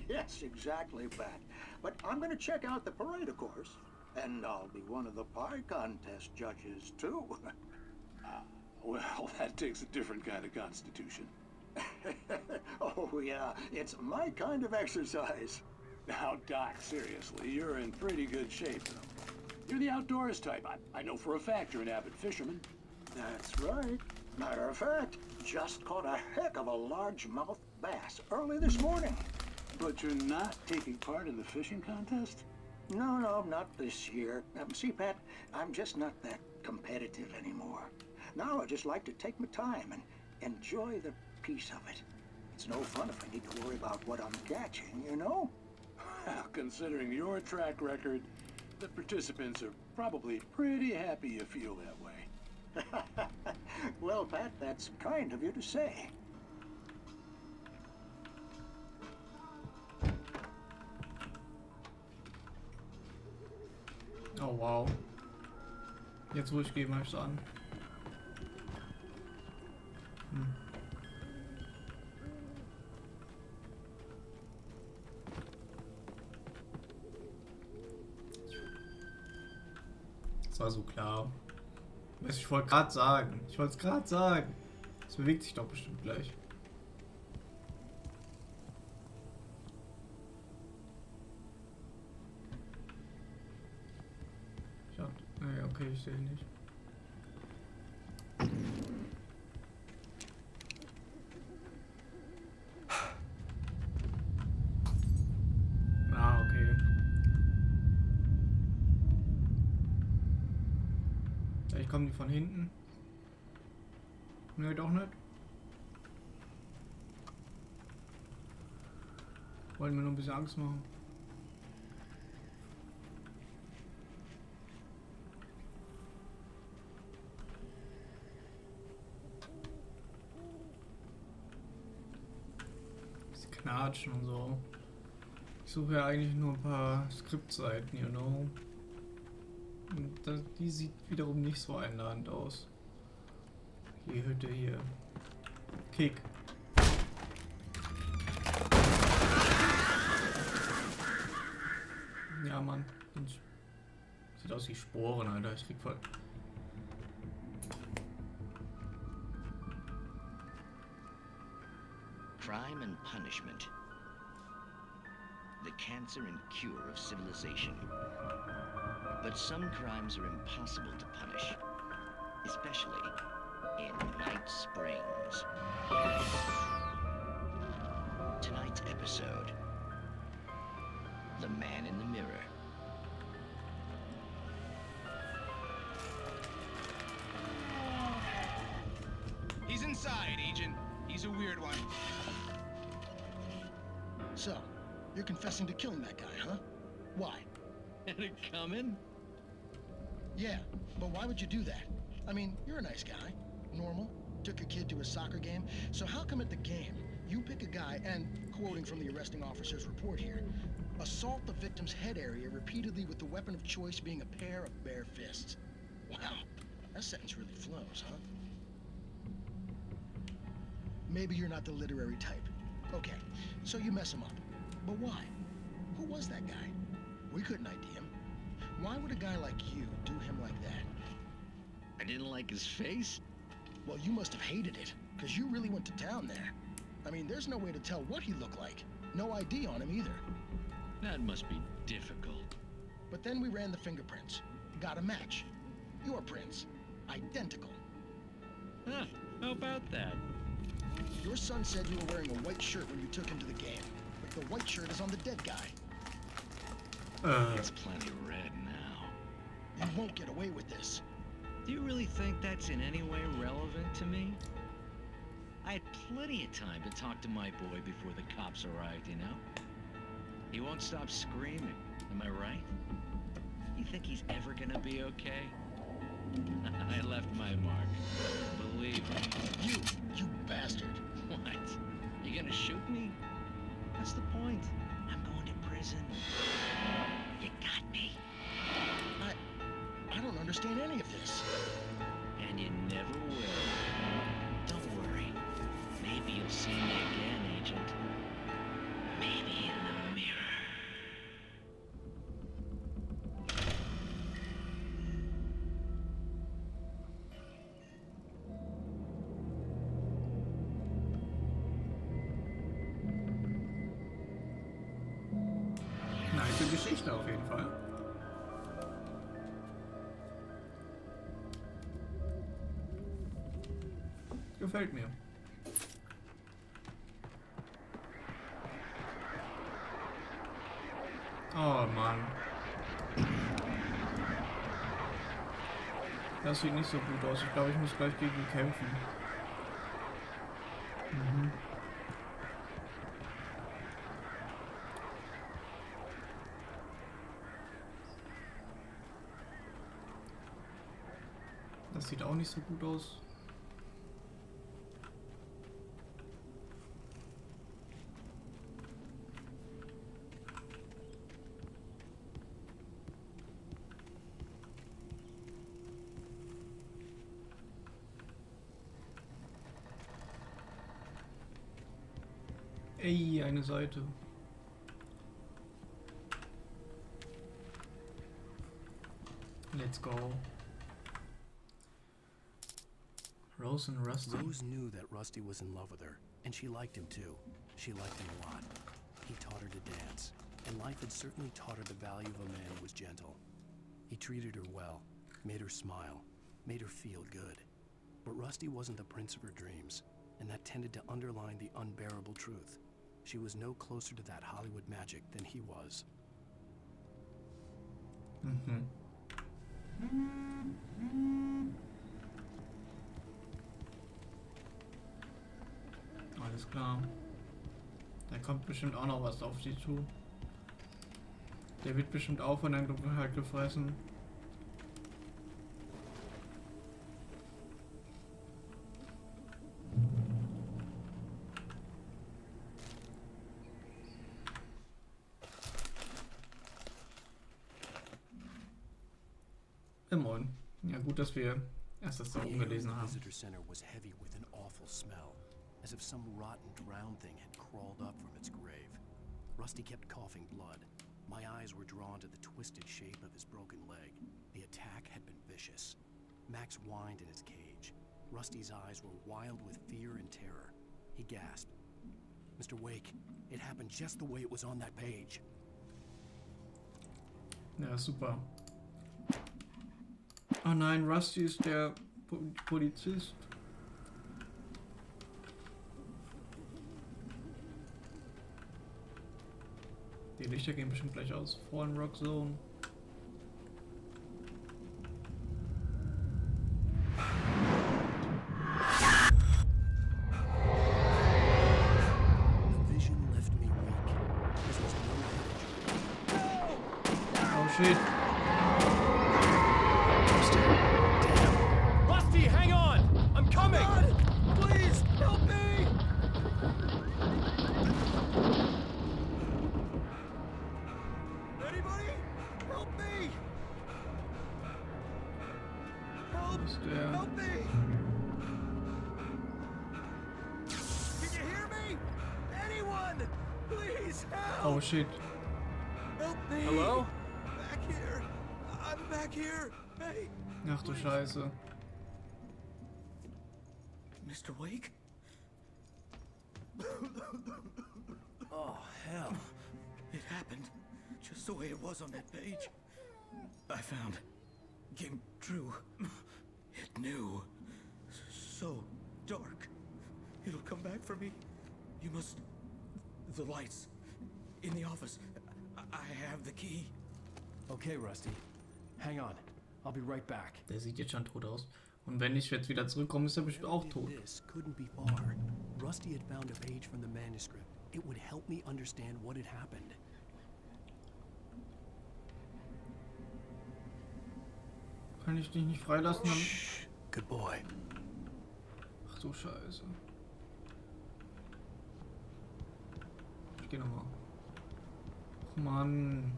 Yes, exactly, Pat. But I'm going to check out the parade, of course. And I'll be one of the pie contest judges, too. Well, that takes a different kind of constitution. Oh, yeah. It's my kind of exercise. Now, Doc, seriously, you're in pretty good shape, though. You're the outdoors type. I know for a fact you're an avid fisherman. That's right. Matter of fact, just caught a heck of a largemouth bass early this morning. But you're not taking part in the fishing contest? No, not this year. See, Pat, I'm just not that competitive anymore. Now I just like to take my time and enjoy the peace of it. It's no fun if I need to worry about what I'm catching, you know? Well, considering your track record, the participants are probably pretty happy you feel that way. Well, Pat, that's kind of you to say. Oh wow. Jetzt wo ich gehe, mach ich's an. Das war so klar. Ich wollte gerade sagen. Ich wollte es gerade sagen. Es bewegt sich doch bestimmt gleich. Naja, okay, ich sehe ihn nicht. Ah, okay. Vielleicht kommen die von hinten. Nö, doch nicht. Wollen wir nur ein bisschen Angst machen. Knatschen und so. Ich suche ja eigentlich nur ein paar Skriptseiten, you know. Und die sieht wiederum nicht so einladend aus. Die Hütte hier. Kick. Ja, Mann. Sieht aus wie Sporen, Alter. Ich krieg voll Crime and punishment. The cancer and cure of civilization. But some crimes are impossible to punish, especially in Night Springs. Tonight's episode, The Man in the Mirror. He's inside, Agent. He's a weird one. So, you're confessing to killing that guy, huh? Why? Had it coming? Yeah, but why would you do that? I mean, you're a nice guy. Normal. Took a kid to a soccer game. So how come at the game, you pick a guy and, quoting from the arresting officer's report here, assault the victim's head area repeatedly with the weapon of choice being a pair of bare fists? Wow, that sentence really flows, huh? Maybe you're not the literary type. Okay, so you mess him up. But why? Who was that guy? We couldn't ID him. Why would a guy like you do him like that? I didn't like his face? Well, you must have hated it, because you really went to town there. I mean, there's no way to tell what he looked like. No ID on him either. That must be difficult. But then we ran the fingerprints. Got a match. Your prints. Identical. Huh, how about that? Your son said you were wearing a white shirt when you took him to the game. But the white shirt is on the dead guy. It's plenty red now. You won't get away with this. Do you really think that's in any way relevant to me? I had plenty of time to talk to my boy before the cops arrived, you know? He won't stop screaming, am I right? You think he's ever gonna be okay? I left my mark. Believe me. You bastard. What? You gonna shoot me? What's the point? I'm going to prison. You got me. I don't understand any of this. And you never will. Don't worry. Maybe you'll see me again, Agent. Maybe in the mirror. Nice Geschichte auf jeden Fall. Gefällt mir. Oh Mann. Das sieht nicht so gut aus. Ich glaube, ich muss gleich gegen ihn kämpfen. Mhm. Das sieht auch nicht so gut aus. Ey, eine Seite. Let's go. Rose and Rusty. Rose knew that Rusty was in love with her, and she liked him too. She liked him a lot. He taught her to dance, and life had certainly taught her the value of a man who was gentle. He treated her well, made her smile, made her feel good. But Rusty wasn't the prince of her dreams, and that tended to underline the unbearable truth. She was no closer to that Hollywood magic than he was. Mhm. Alles klar. Da kommt bestimmt auch noch was auf sie zu. Der wird bestimmt auch von der Dunkelheit gefressen. Moin. Ja, gut, dass wir erst das da oben gelesen haben. The visitor center was heavy with an awful smell, as if some rotten drowned thing had crawled up from its grave. Rusty kept coughing blood. My eyes were drawn to the twisted shape of his broken leg. The attack had been vicious. Max whined in his cage. Rusty's eyes were wild with fear and terror. He gasped. Mr. Wake, it happened just the way it was on that page. Ja, super. Oh nein, Rusty ist der Polizist. Die Lichter gehen bestimmt gleich aus. Fallen Rock Zone. Oh shit. Rusty, hang on! I'm coming! God, please, help me! Anybody? Help me! Help! Help me! Can you hear me? Anyone! Please help! Oh shit. Help me! Hello? Back here! I'm back here! Hey! Ach du Scheiße. Mr. Wake? Oh, hell. It happened just the way it was on that page. I found. Came true. It knew. So dark. It'll come back for me. You must... The lights. In the office. I have the key. Okay, Rusty. Hang on. I'll be right back. Der sieht jetzt schon tot aus. Und wenn ich jetzt wieder zurückkomme, ist er bestimmt auch tot. This couldn't be far. Rusty had found a page from the manuscript. It would help me understand what had happened. Kann ich dich nicht freilassen? Shh. Good boy. Ach du Scheiße. Ich geh nochmal. Ach Mann.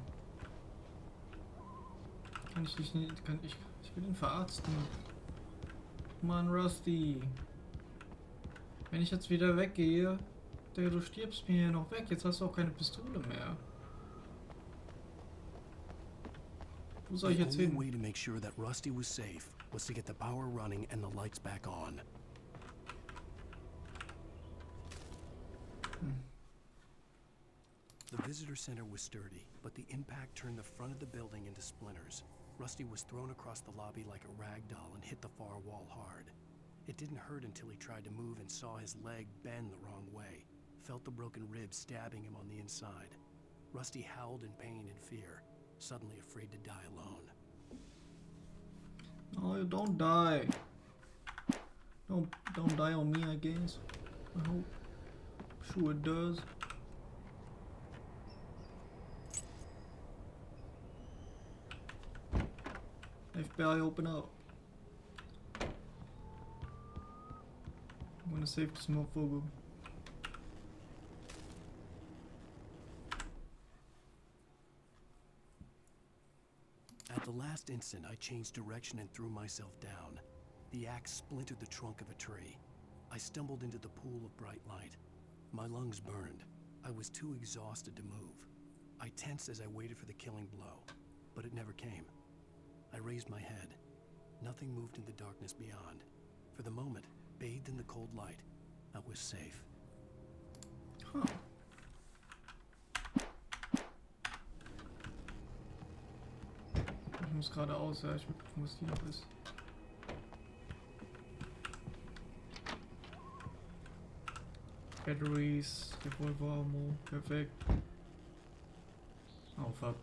Kann ich dich nicht... Ich will ihn verarzten. Mann, Rusty. Wenn ich jetzt wieder weggehe, du stirbst mir hier noch weg. Jetzt hast du auch keine Pistole mehr. Wo soll ich jetzt hin? The only way to make sure that Rusty was safe was to get the power running and the lights back on. The visitor center was sturdy, but the impact turned the front of the building into splinters. Rusty was thrown across the lobby like a rag doll and hit the far wall hard. It didn't hurt until he tried to move and saw his leg bend the wrong way. Felt the broken ribs stabbing him on the inside. Rusty howled in pain and fear, suddenly afraid to die alone. Oh, don't die. Don't die on me, I guess. I hope. Sure it does. FBI, open up. I'm gonna save this motherfucker. At the last instant, I changed direction and threw myself down. The axe splintered the trunk of a tree. I stumbled into the pool of bright light. My lungs burned. I was too exhausted to move. I tensed as I waited for the killing blow, but it never came. I raised my head. Nothing moved in the darkness beyond. For the moment, bathed in the cold light, I was safe. Huh. Ich muss geradeaus, ja, ich muss hier noch ist. Batteries, Revolver-Ammo, perfekt. Aufhab.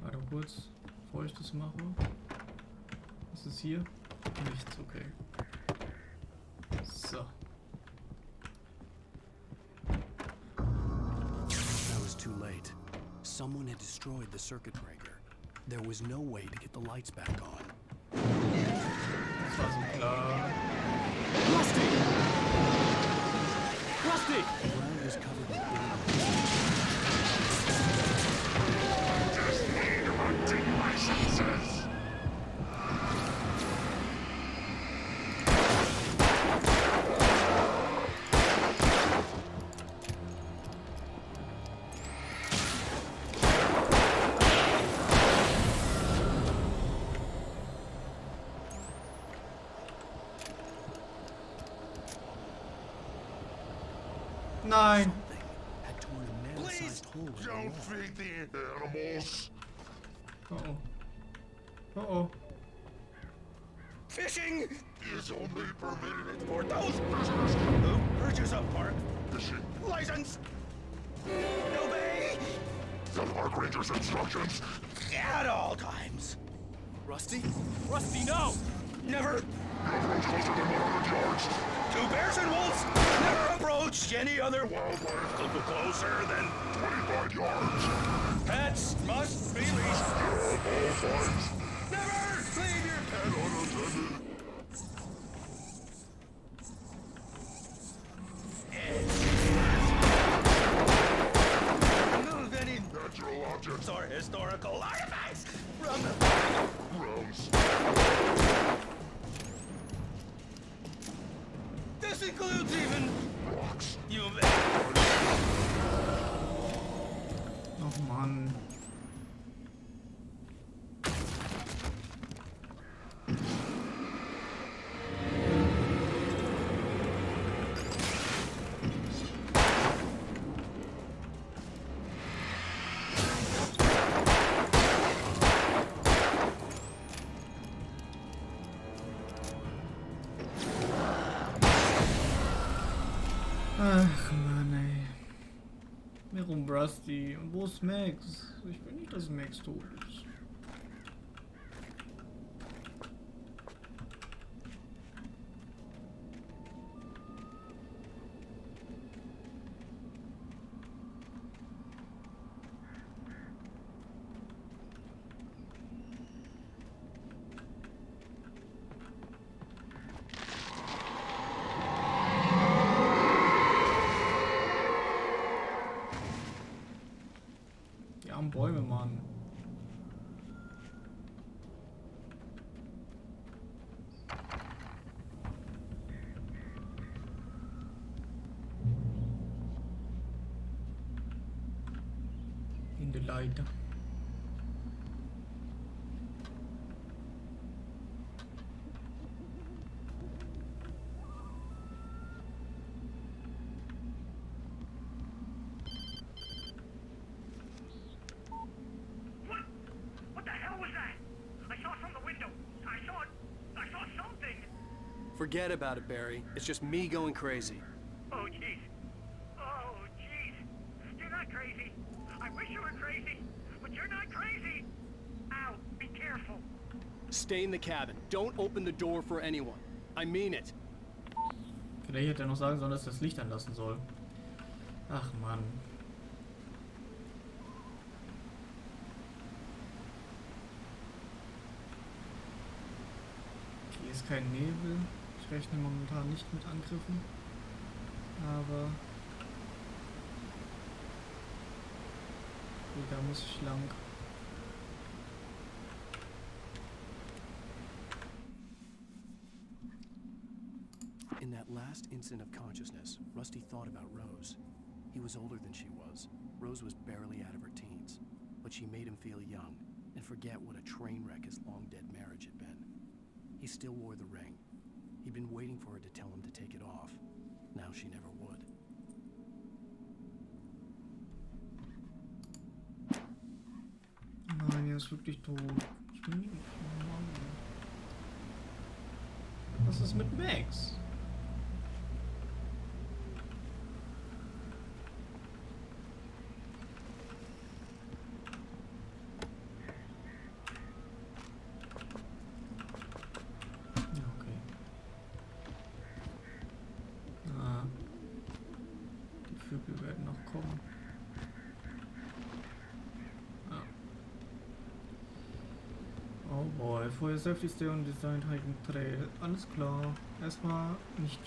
Warte kurz, bevor ich das mache. Was ist hier? Nichts, okay. So. I was too late. Someone had destroyed the circuit breaker. There was no way to get the lights back on. Das war so klar. Rusty! Rusty! The ground was covered with Just need hunting licenses. Nein. Had torn a man-sized hole in the wall. Don't feed the animals. Oh oh. Oh oh. Fishing Is only permitted for those who purchase a park fishing. license. Obey The park ranger's instructions. at all times. Rusty? Rusty, no! Never. You approach closer than 100 yards. To bears and wolves, never approach any other wildlife closer than 25 yards. pets must be leashed. All times. Never leave your pet Unattended. Move any Natural objects. or historical artifacts from the Gross. This includes even Rocks. you. Oh Mann. Ach Mann, ey. Warum Rusty? Und wo ist Max? Ich will nicht, dass Max tot ist. Die armen Bäume, Mann. In der Leiter. What the hell was that? I saw it from the window. I saw something. Forget about it, Barry. It's just me going crazy. Oh, jeez. Oh, jeez. You're not crazy. I wish you were crazy, but you're not crazy. Ow, be careful. Stay in the cabin. Don't open the door for anyone. I mean it. Vielleicht hätte er noch sagen sollen, dass er das Licht anlassen soll. Ach Mann. Hier ist kein Nebel. Ich rechne momentan nicht mit Angriffen. Aber da muss ich lang. In that last instant of consciousness, Rusty thought about Rose. He was older than she was. Rose was barely out of her teens. But she made him feel young and forget what a train wreck his long-dead marriage had been. He still wore the ring. He'd been waiting for her to tell him to take it off. Now she never would. Nein, er ist wirklich tot. Ich will nicht. Mann. Was ist mit Max? Ja, okay. Ah. Die Vögel werden noch kommen. Oh boy, vorher Safety Stay und Design Hiking Trail. Alles klar. Erstmal nicht.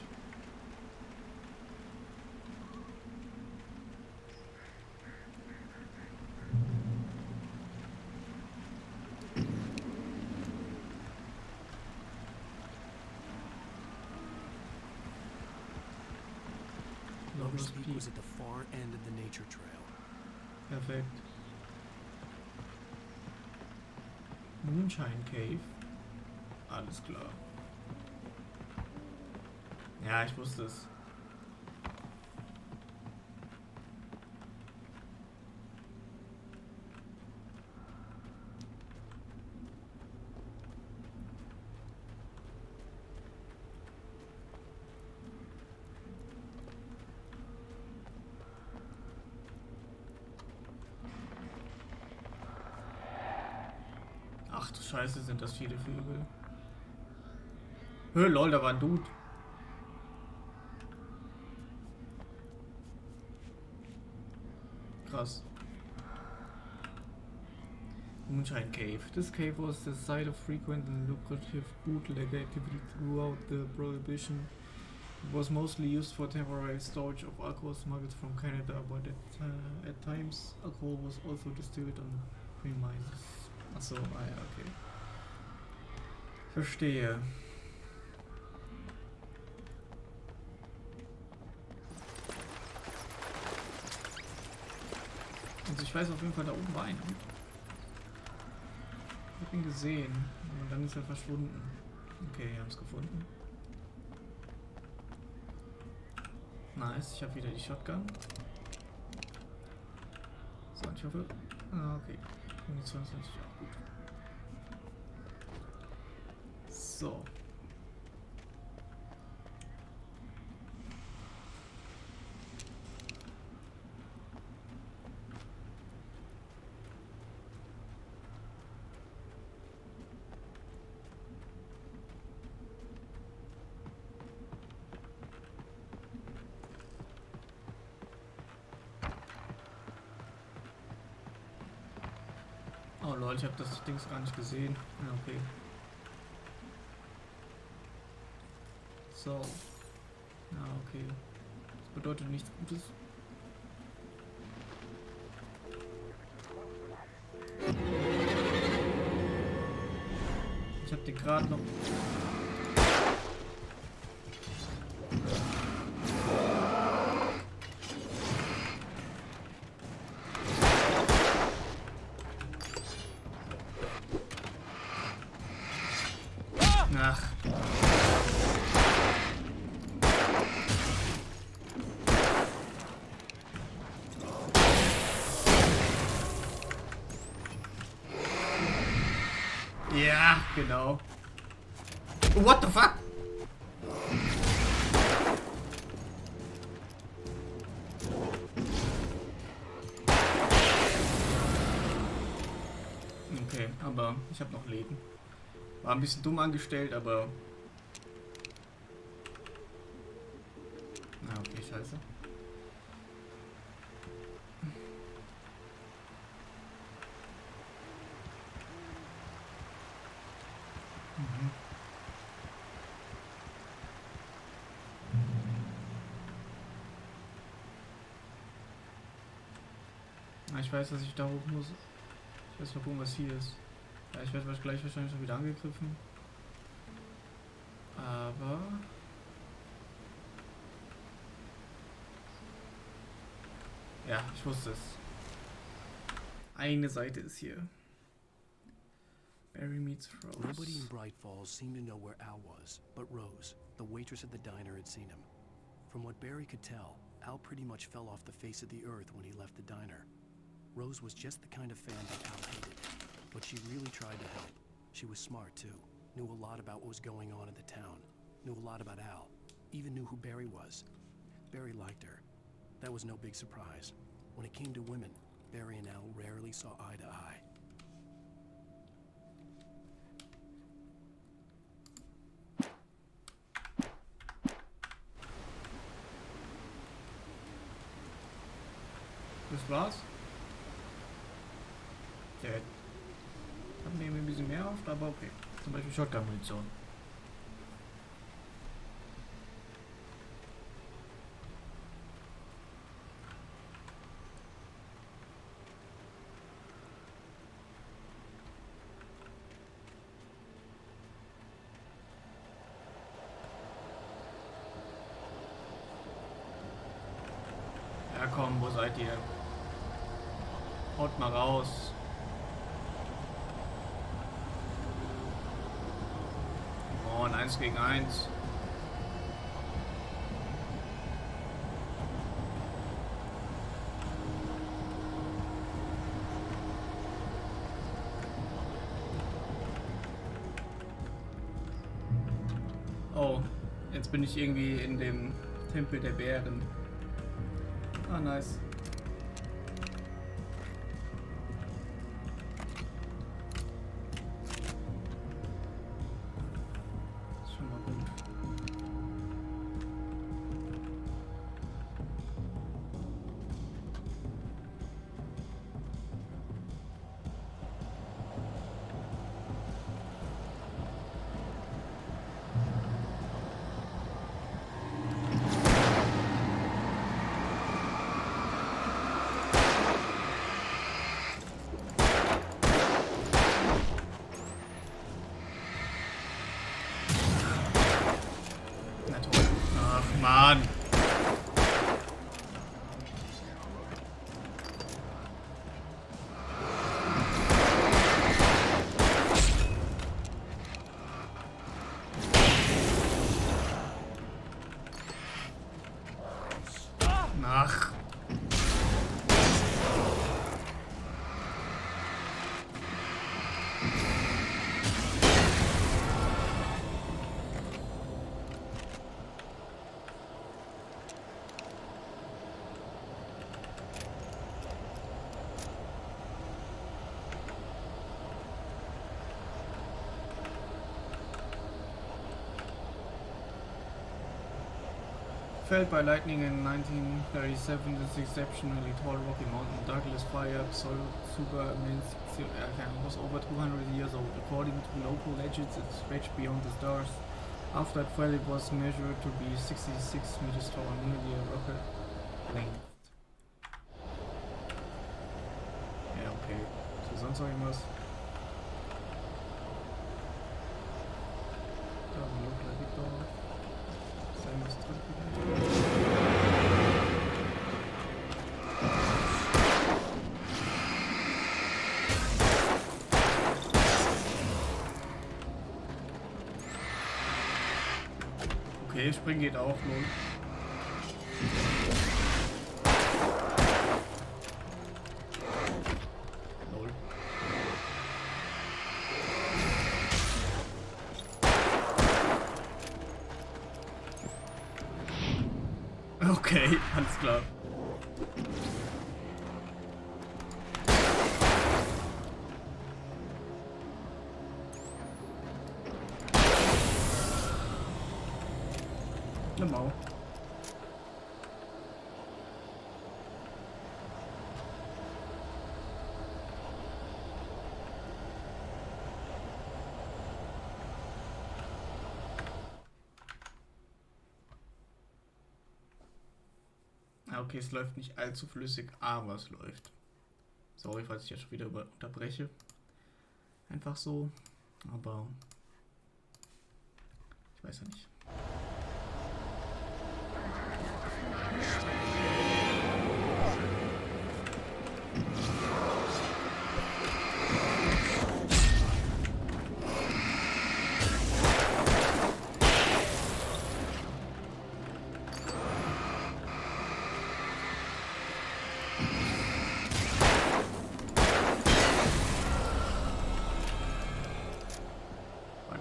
Lover's Peak was at the far end of the nature trail. Perfekt. Moonshine Cave. Alles klar. Ja, ich wusste es. Ach du Scheiße, sind das viele Vögel. Hö, lol, da war ein Dude. Krass. Moonshine Cave. This cave was the site of frequent and lucrative bootleg activity throughout the Prohibition. It was mostly used for temporary storage of alcohol smuggled from Canada, but at times alcohol was also distilled on premises. Achso, ah ja, okay. Verstehe. Also ich weiß auf jeden Fall, da oben war einer. Ich hab ihn gesehen. Und dann ist er verschwunden. Okay, wir haben es gefunden. Nice, ich habe wieder die Shotgun. So, ich hoffe... Ah, okay. Munition ist natürlich auch gut. So. Oh Leute, ich habe das Ding gar nicht gesehen. Ja, okay. So. Ja, okay. Das bedeutet nichts Gutes. Ich habe den gerade noch... Ach. Ja, genau. What the fuck? Okay, aber ich habe noch Leben. War ein bisschen dumm angestellt, aber... Ah, okay, scheiße. Mhm. Ah, ich weiß, dass ich da hoch muss. Ich weiß noch gucken, was hier ist. Ja, ich werde gleich wahrscheinlich schon wieder angegriffen. Aber... Ja, ich wusste es. Eine Seite ist hier. Barry meets Rose. Nobody in Bright Falls seemed to know where Al was, but Rose, the waitress at the diner, had seen him. From what Barry could tell, Al pretty much fell off the face of the earth when he left the diner. Rose was just the kind of fan that Al hated. But she really tried to help. She was smart, too. Knew a lot about what was going on in the town. Knew a lot about Al. Even knew who Barry was. Barry liked her. That was no big surprise. When it came to women, Barry and Al rarely saw eye to eye. Das war's. Der hat mir ein bisschen mehr auf, aber okay. Zum Beispiel Shotgun-Munition. Ja komm, wo seid ihr? Haut mal raus. Oh, ein 1 gegen 1. Oh, jetzt bin ich irgendwie in dem Tempel der Bären. Ah, nice. Ach. Felled by lightning in 1937, this exceptionally tall Rocky Mountain Douglas fire super immense was over 200 years old. According to local legends, it stretched beyond the stars. After it fell, it was measured to be 66 meters tall, nearly a rocket length. Ja, okay. Ist hier sonst noch irgendwas? Da, Local Victor. Okay, springen geht auch, lol. Okay, alles klar. Eine Mau. Okay, es läuft nicht allzu flüssig, aber es läuft. Sorry, falls ich jetzt schon wieder unterbreche. Einfach so, aber ich weiß ja nicht.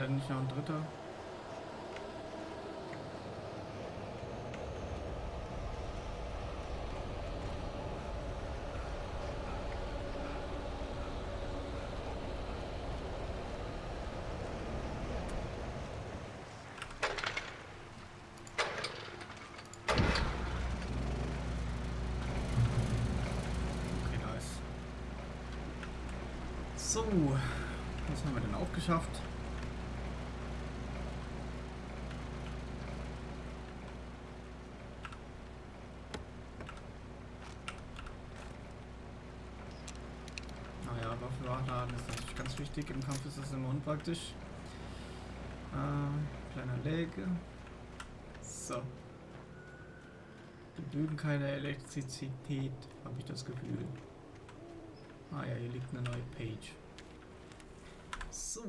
Nicht noch ein dritter. Okay, nice. So, was haben wir denn auch geschafft? Nachladen ist natürlich ganz wichtig. Im Kampf ist das immer unpraktisch. Kleiner Leg. So. Genügend keine Elektrizität, habe ich das Gefühl. Ah ja, hier liegt eine neue Page. So.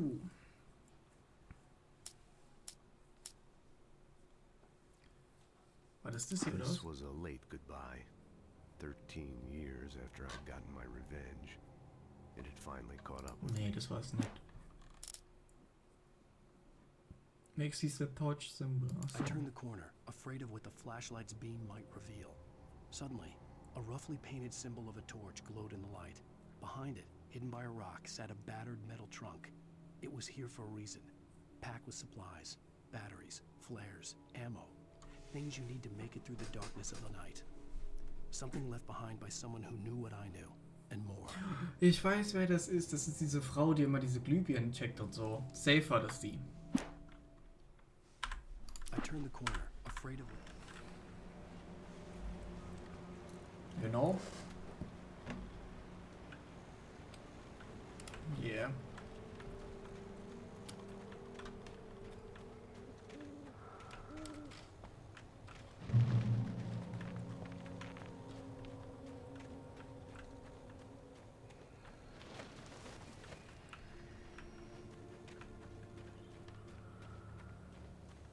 War das hier, oder? This was a late goodbye. 13 years after I'd gotten my revenge. It had finally caught up with me. Nee, das war's nicht. Makes these the torch symbol. I turned the corner, afraid of what the flashlight's beam might reveal. Suddenly, a roughly painted symbol of a torch glowed in the light. Behind it, hidden by a rock, sat a battered metal trunk. It was here for a reason. Packed with supplies, batteries, flares, ammo. Things you need to make it through the darkness of the night. Something left behind by someone who knew what I knew. And more. Ich weiß, wer das ist. Das ist diese Frau, die immer diese Glühbirnen checkt und so. Safe war das die. I turned the corner, afraid of it. Genau. Yeah.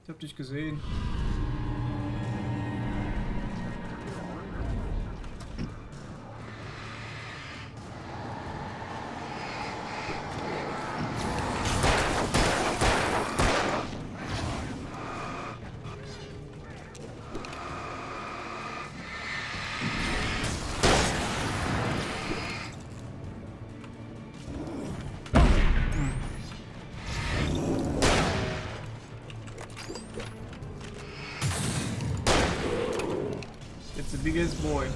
Ich hab dich gesehen. the biggest boy.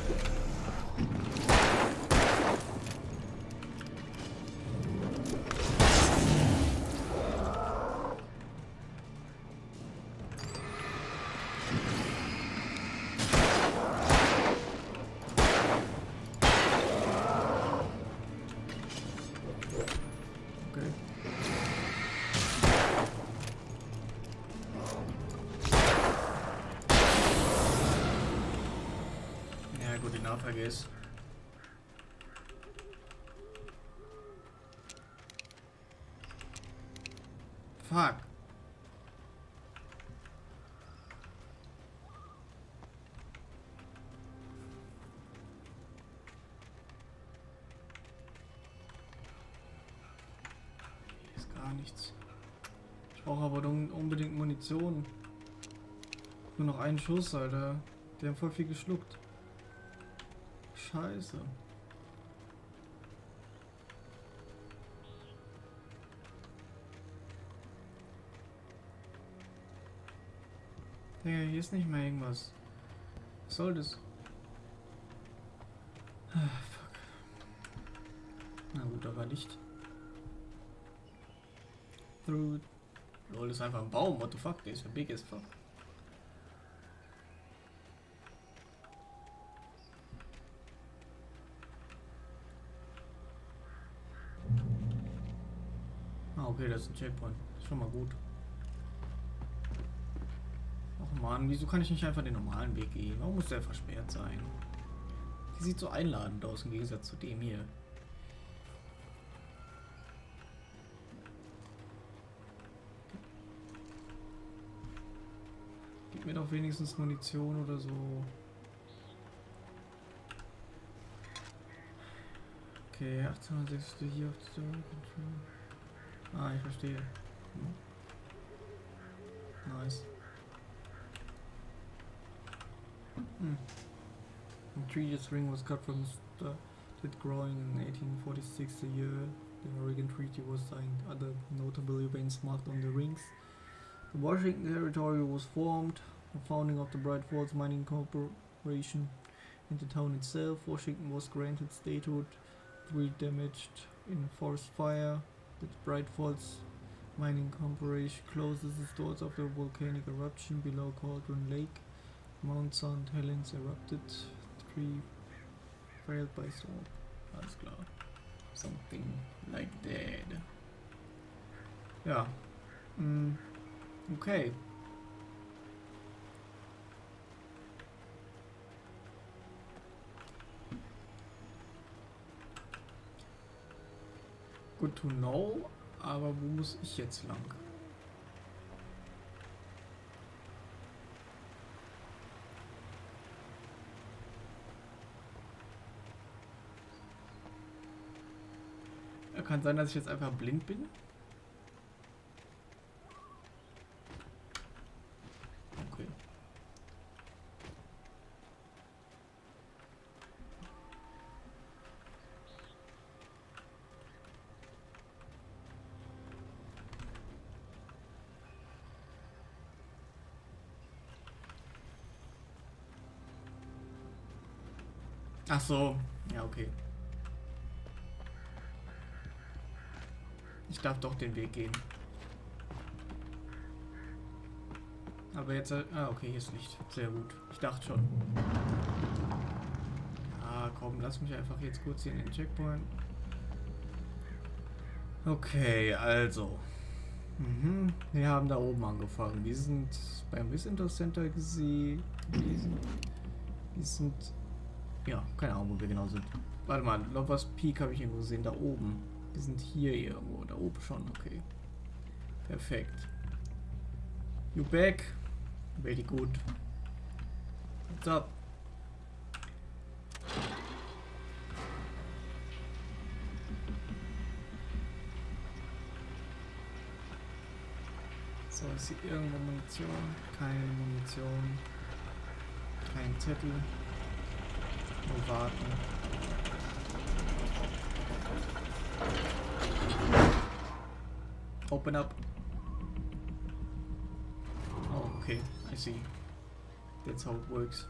Good enough, I guess. Fuck. Hier ist gar nichts. Ich brauche aber unbedingt Munition. Nur noch einen Schuss, Alter. Die haben voll viel geschluckt. Scheiße. Digga, hier ist nicht mehr irgendwas. Was soll das? Ah, fuck. Na gut, da war Licht. Through. Lol, ist einfach ein Baum. What the fuck? Der ist ja big as fuck. Okay, das ist ein Checkpoint. Ist schon mal gut. Ach man, wieso kann ich nicht einfach den normalen Weg gehen? Warum muss der versperrt sein? Die sieht so einladend aus im Gegensatz zu dem hier. Gib mir doch wenigstens Munition oder so. Okay, 1860 hier auf der Control. Ah, ich verstehe. Nice. The treaty's ring was cut from started growing in 1846, the year the Oregon Treaty was signed. Other notable events marked on the rings. The Washington Territory was formed, the founding of the Bright Falls Mining Corporation. In the town itself, Washington was granted statehood, 3 damaged in a forest fire. The Bright Falls Mining Corporation closes its doors after a volcanic eruption below Cauldron Lake. Mount St. Helens erupted. 3 failed by storm. Alles klar. Something like that. Ja. Okay. Good to know, aber wo muss ich jetzt lang? Kann sein, dass ich jetzt einfach blind bin. Okay. Ach so, ja, okay. Ich darf doch den Weg gehen. Aber jetzt... Ah, okay, hier ist Licht. Sehr gut. Ich dachte schon. Ah, komm, lass mich einfach jetzt kurz hier in den Checkpoint. Okay, also. Wir haben da oben angefangen. Wir sind beim Visitor Center gewesen. Wir sind... Ja, keine Ahnung, wo wir genau sind. Warte mal, Lovers Peak habe ich irgendwo gesehen. Da oben. Wir sind hier irgendwo. Da oben schon. Okay. Perfekt. You back? Very good. What's up? So, ist hier irgendwo Munition? Keine Munition. Kein Zettel. Nur warten. Open up. Oh, okay. I see. That's how it works.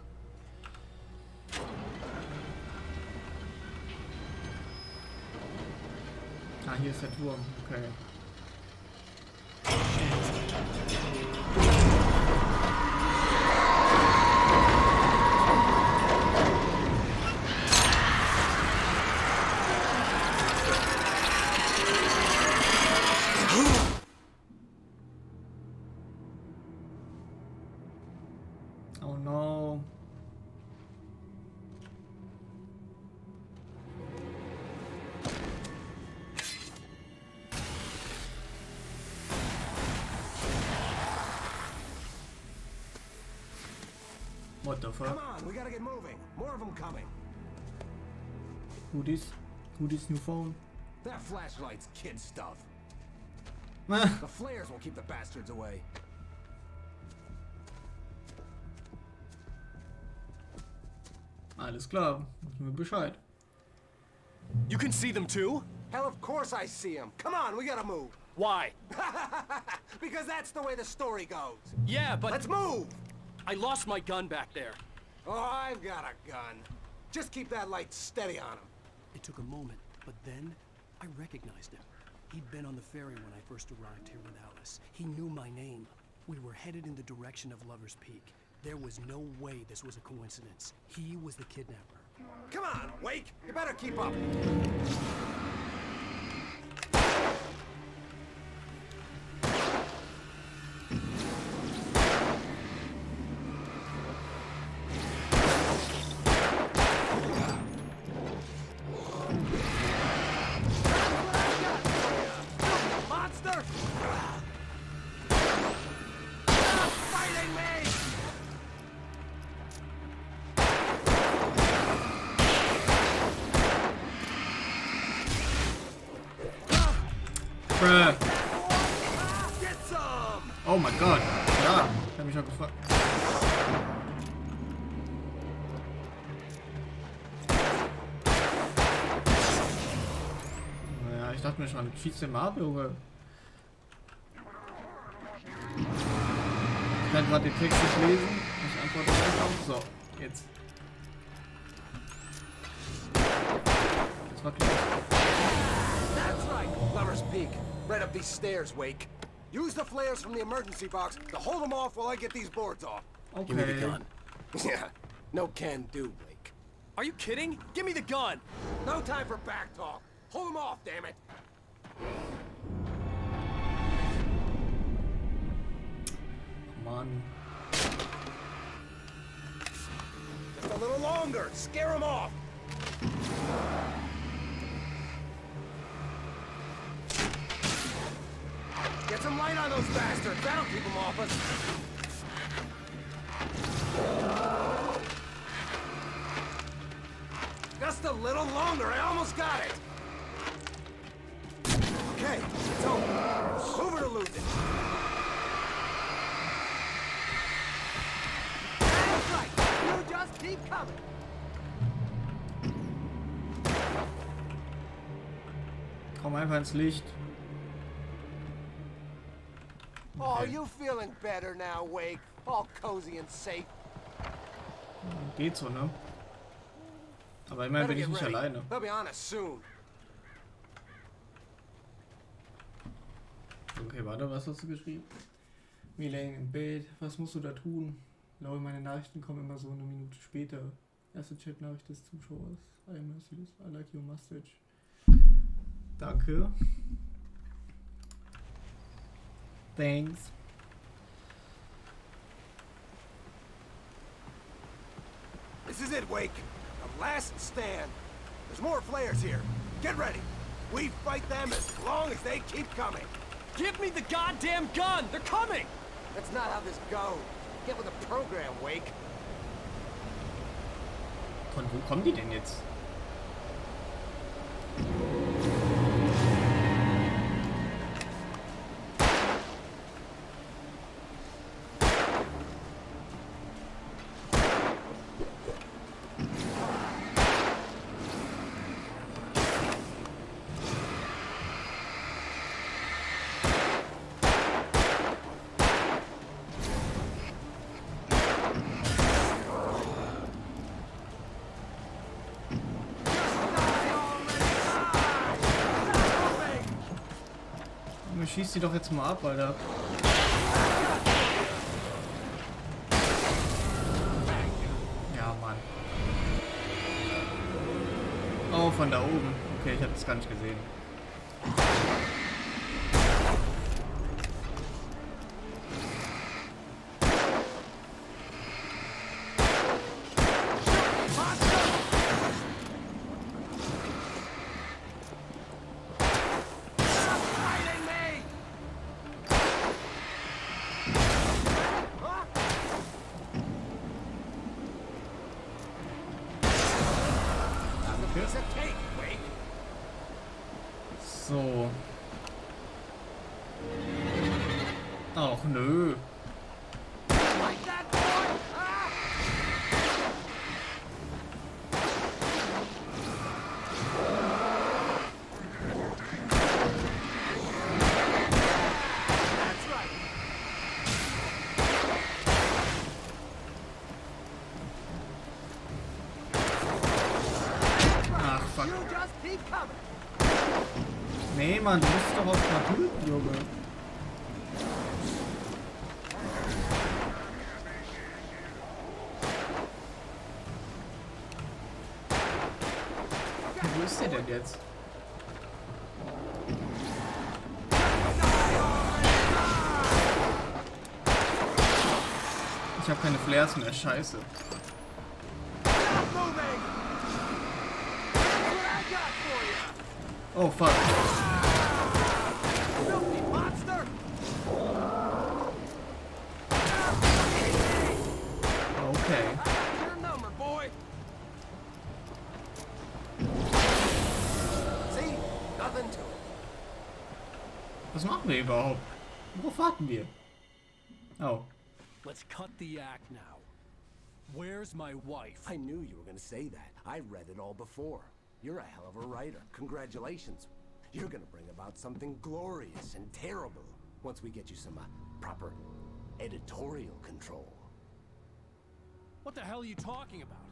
hier ist der Turm. Okay. Oh no. What the fuck? Come on, we gotta get moving. More of them coming. Who this? Who this new phone? That flashlight's kid stuff. Ah. The flares will keep the bastards away. Alles klar, wissen wir Bescheid. You can see them too? Hell, of course I see them. Come on, we gotta move. Why? Because that's the way the story goes. Yeah, but... Let's move! I lost my gun back there. Oh, I've got a gun. Just keep that light steady on him. It took a moment, but then I recognized him. He'd been on the ferry when I first arrived here with Alice. He knew my name. We were headed in the direction of Lover's Peak. There was no way this was a coincidence. He was the kidnapper. Come on, Wake! You better keep up. Monster! Fighting me! Bruh. Get some! Oh my god. Ja, ich hab mich schon gefragt. Naja, ich dachte mir schon, schießt den mal ab, Junge. Ich kann gerade den Text nicht lesen. Ich antworte gleich auf. So, jetzt. Das war klar. That's right, Lover's Peak. Right up these stairs, Wake. Use the flares from the emergency box to hold them off while I get these boards off. Okay. Give me the gun. Yeah, no can do, Wake. Are you kidding? Give me the gun! No time for back talk. Hold them off, damn it. Mann. Just a little longer. Scare them off. Get some light on those bastards. That'll keep them off us. Just a little longer. I almost got it. Okay, it's over. Move it or lose it. That's right. You just keep coming. Komm einfach ins Licht. Oh, you feeling better now, Wake? All cozy and safe. Geht so, ne? Aber immerhin bin ich nicht alleine. They'll be on us soon. Okay, warte, was hast du geschrieben? Wir liegen im Bett. Was musst du da tun? Laura, meine Nachrichten kommen immer so eine Minute später. Erste Chat-Nachricht des Zuschauers. I message. I like your message. Danke. Thanks. This is it, Wake. The last stand. There's more flares here. Get ready. We fight them as long as they keep coming. Give me the goddamn gun! They're coming! That's not how this goes. Get with the program, Wake. Von wo kommen die denn jetzt? schieß die doch jetzt mal ab, Alter. Ja, Mann. Oh, von da oben. Okay, ich hab das gar nicht gesehen. So. Ach nö. Ach, fuck. Nee, Mann, du musst doch auf mal töten, Junge. Wo ist der denn jetzt? Ich habe keine Flares mehr, scheiße. Oh fuck. Okay. Was machen wir überhaupt? Worauf warten wir? Oh. Let's cut the act now. Where's my wife? I knew you were gonna say that. I read it all before. You're a hell of a writer. Congratulations. You're gonna bring about something glorious and terrible once we get you some proper editorial control. What the hell are you talking about?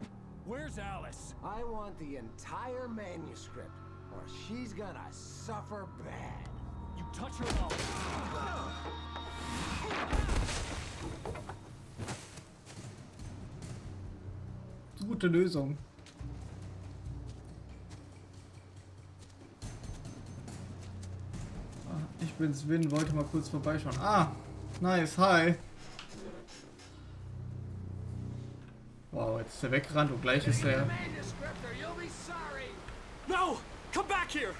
Where's Alice? I want the entire manuscript, or she's gonna suffer bad. You touch her mouth. Gute Lösung. Ich bin's Win, wollte mal kurz vorbeischauen. Ah, nice, hi. Wow, jetzt ist er weggerannt und gleich ist er... No! Come back here!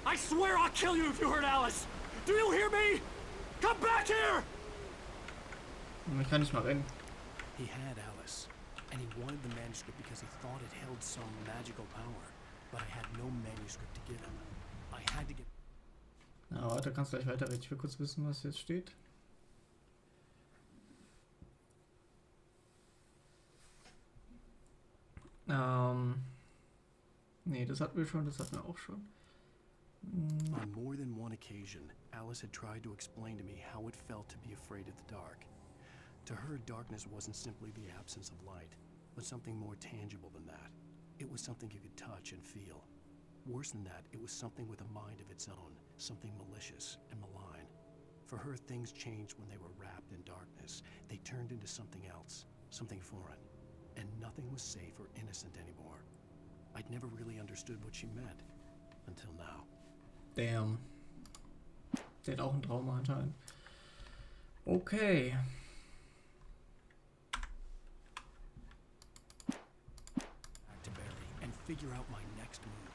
I swear I'll kill you if you hurt Alice! Do you hear me? Come back here! Ich kann nicht mal rennen. He had Alice, and he wanted the manuscript because he thought it held some magical power. But I had no manuscript to give him. I had to get... Ja, warte, kannst gleich weiterreden. Ich will kurz wissen, was jetzt steht. Nee, das hatten wir schon, das hatten wir auch schon. On more than one occasion, Alice had tried to explain to me how it felt to be afraid of the dark. To her, darkness wasn't simply the absence of light, but something more tangible than that. It was something you could touch and feel. Worse than that, it was something with a mind of its own, something malicious and malign. For her, things changed when they were wrapped in darkness. They turned into something else, something foreign. And nothing was safe or innocent anymore. I'd never really understood what she meant, until now. Damn. Der hat auch ein Trauma anscheinend. Okay. Back to Barry and figure out my next move.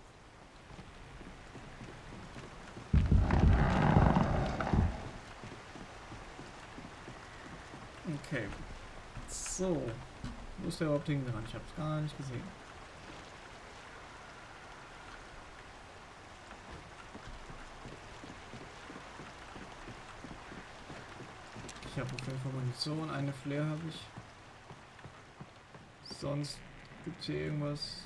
Okay. So. Wo ist der überhaupt hingerannt? Ich hab's gar nicht gesehen. Ich habe auf jeden Fall Munition, eine Flare habe ich. Sonst gibt es hier irgendwas.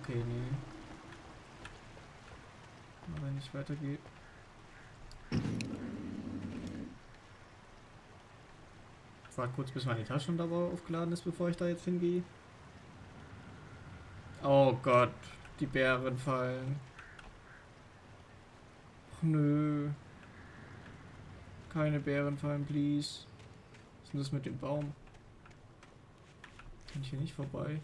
Okay, nee. Aber wenn nicht weitergeht. Ich warte kurz, bis meine Taschenlampe aufgeladen ist, bevor ich da jetzt hingehe. Oh Gott, die Bären fallen. Nö. Keine Bären fallen, please. Was ist denn das mit dem Baum? Kann ich hier nicht vorbei?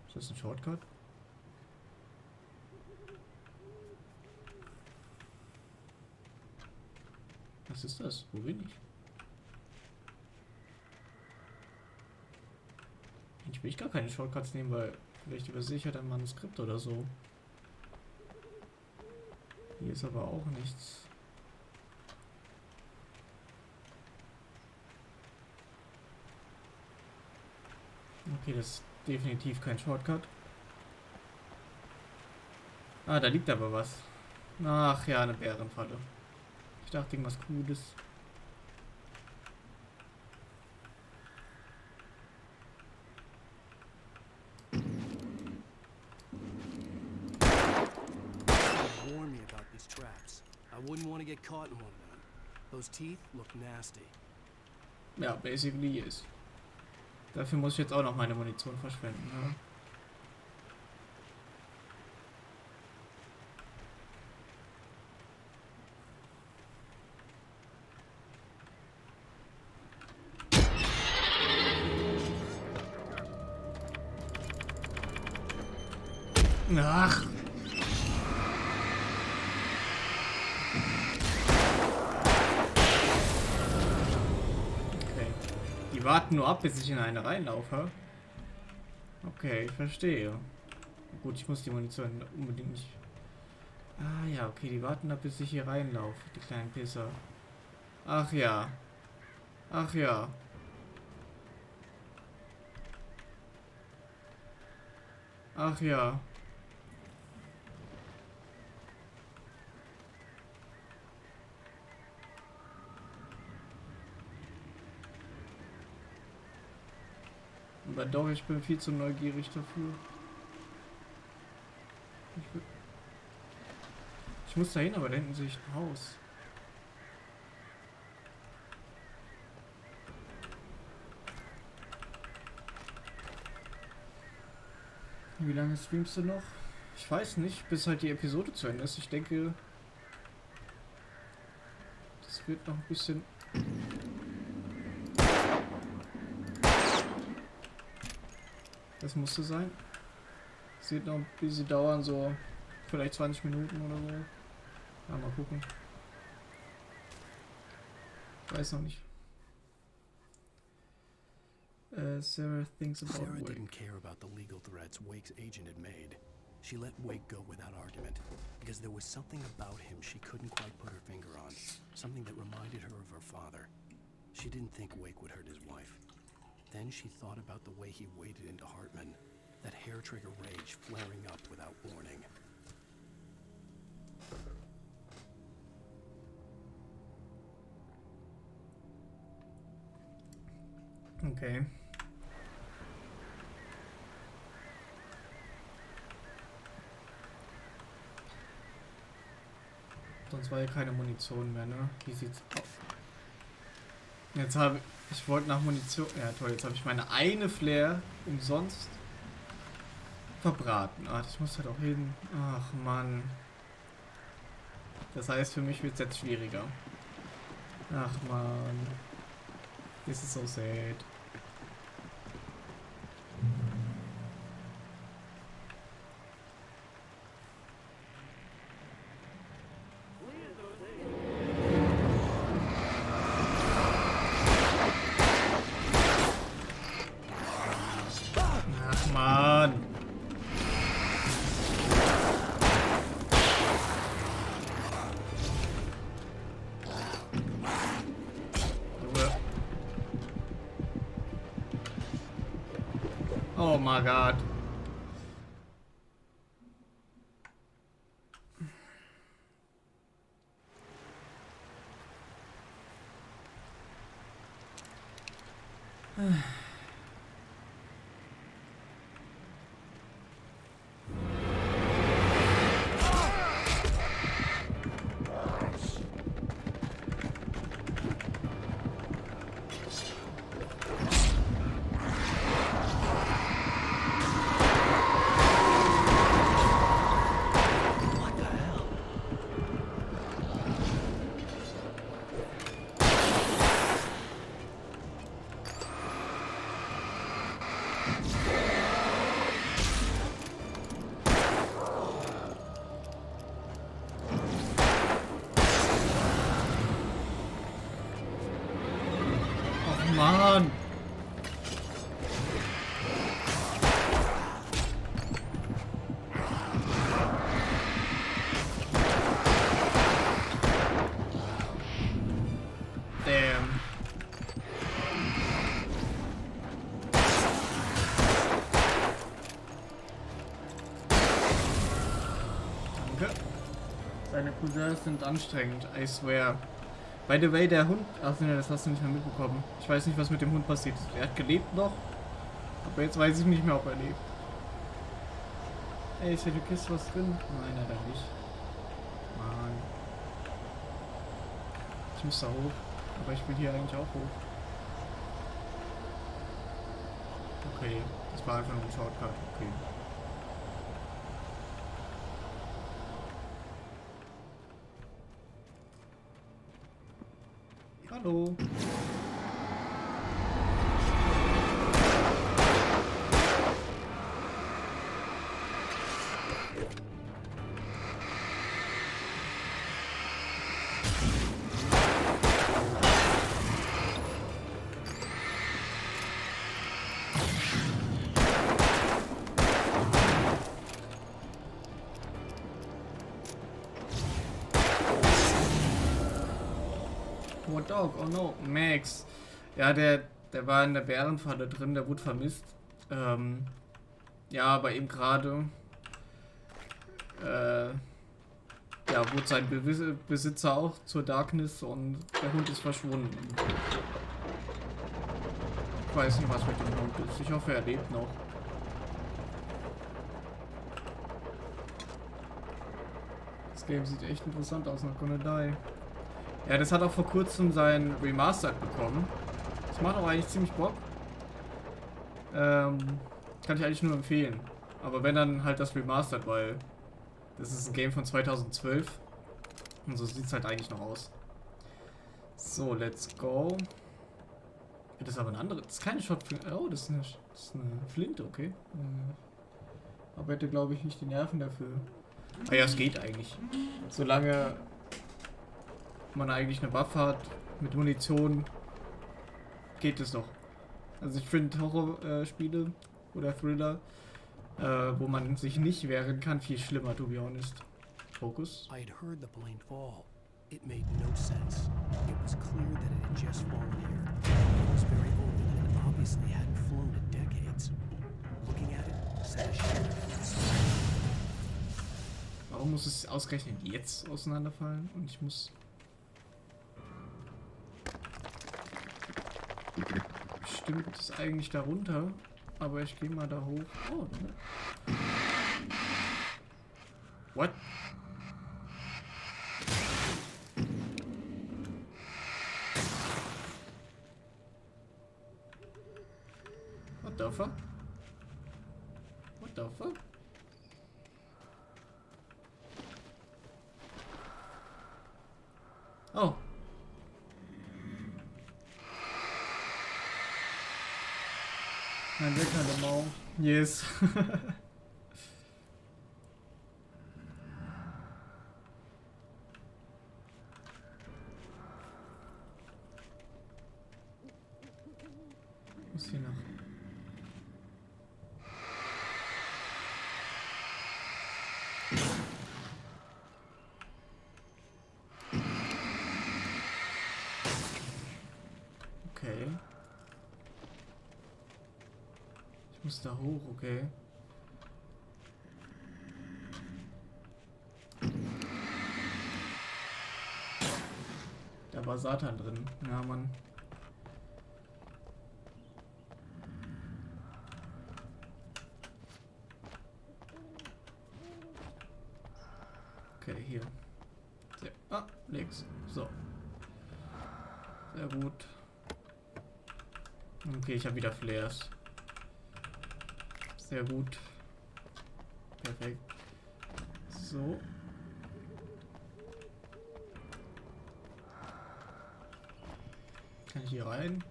Ist das ein Shortcut? Was ist das? Wo bin ich? Ich will gar keine Shortcuts nehmen, weil vielleicht übersehe ich halt ein Manuskript oder so. Hier ist aber auch nichts. Okay, das ist definitiv kein Shortcut. Ah, da liegt aber was. Ach ja, eine Bärenfalle. Ich dachte irgendwas Cooles. Warn me about these traps. I wouldn't want to get caught in one of them. Those teeth look nasty. Ja, basically yes. Dafür muss ich jetzt auch noch meine Munition verschwenden. Ja. Ach. Okay. Die warten nur ab, bis ich in eine reinlaufe. Okay, ich verstehe. Gut, ich muss die Munition unbedingt nicht... Ah ja, okay, die warten ab, bis ich hier reinlaufe, die kleinen Pisser. Ach ja. Ach ja. Ach ja. Aber doch, ich bin viel zu neugierig dafür. Ich muss da hin, aber da hinten sehe ich ein Haus. Wie lange streamst du noch? Ich weiß nicht, bis halt die Episode zu Ende ist. Ich denke, das wird noch ein bisschen... Das musste sein. Es wird noch ein bisschen dauern, so vielleicht 20 Minuten oder so. Ja, mal gucken. Weiß noch nicht. Sarah thinks about Sarah Wake. didn't care about the legal threats Wake's agent had made. She let Wake go without argument because there was something about him she couldn't quite put her finger on. Something that reminded her of her father. She didn't think Wake would hurt his wife. Then she thought about the way he waded into Hartman, that hair-trigger rage flaring up without warning. Okay. Sonst war hier keine Munition mehr, ne? Wie sieht's aus? Jetzt habe ich wollte nach Munition. Ja toll, jetzt habe ich meine eine Flare umsonst verbraten. Ach, ich muss halt auch hin. Ach Mann. Das heißt, für mich wird es jetzt schwieriger. Ach Mann. This is so sad. Ach Mann. Oh my god. Mann! Damn. Danke. Seine Cousins sind anstrengend, I swear. By the way, der Hund... Ach nee, das hast du nicht mehr mitbekommen. Ich weiß nicht, was mit dem Hund passiert ist. Er hat gelebt noch, aber jetzt weiß ich nicht mehr, ob er lebt. Ey, ist hier eine Kiste was drin? Nein, leider nicht. Mann. Ich muss da hoch. Aber ich will hier eigentlich auch hoch. Okay, das war einfach nur ein Shortcut. Okay. Hallo. Poor dog, oh no, Max. Ja, der war in der Bärenfalle drin, der wurde vermisst. Ja, aber eben gerade ja, wurde sein Besitzer auch zur Darkness und der Hund ist verschwunden. Ich weiß nicht, was mit dem Hund ist. Ich hoffe, er lebt noch. Das Game sieht echt interessant aus, not gonna die. Ja, das hat auch vor kurzem sein Remastered bekommen. Das macht auch eigentlich ziemlich Bock. Kann ich eigentlich nur empfehlen. Aber wenn dann halt das Remastered, weil das ist ein Game von 2012. Und so sieht es halt eigentlich noch aus. So, let's go. Das ist aber eine andere. Das ist keine Shotflinte. Oh, das ist eine Flinte, okay. Aber hätte, glaube ich, nicht die Nerven dafür. Ah ja, es geht eigentlich. Solange man eigentlich eine Waffe hat mit Munition, geht es doch. Also ich finde Horrorspiele oder Thriller, wo man sich nicht wehren kann, viel schlimmer, to be honest. Focus. I had heard the plane fall. It made no sense. It was clear that it had just fallen here. It was very old and obviously hadn't flown in decades. Looking at it, set a shiver down my spine. Warum muss es ausgerechnet jetzt auseinanderfallen? Und ich muss... Stimmt, ist eigentlich da runter, aber ich gehe mal da hoch. Oh, ne? What? What the fuck? What the fuck? Oh. Ein Wecker der Mau. Yes. Muss hier noch. Okay. Ich muss da hoch, okay. Da war Satan drin. Ja, Mann. Okay, hier. Sehr, links. So. Sehr gut. Okay, ich habe wieder Flares. Sehr gut. Perfekt. So. Kann ich hier rein?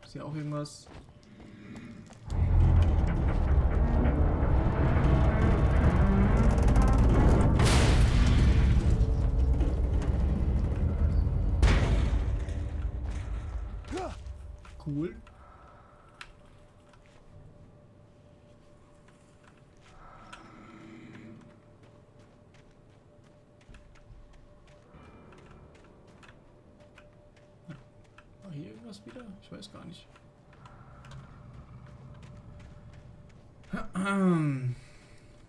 Ist hier auch irgendwas? cool. War hier irgendwas wieder? Ich weiß gar nicht.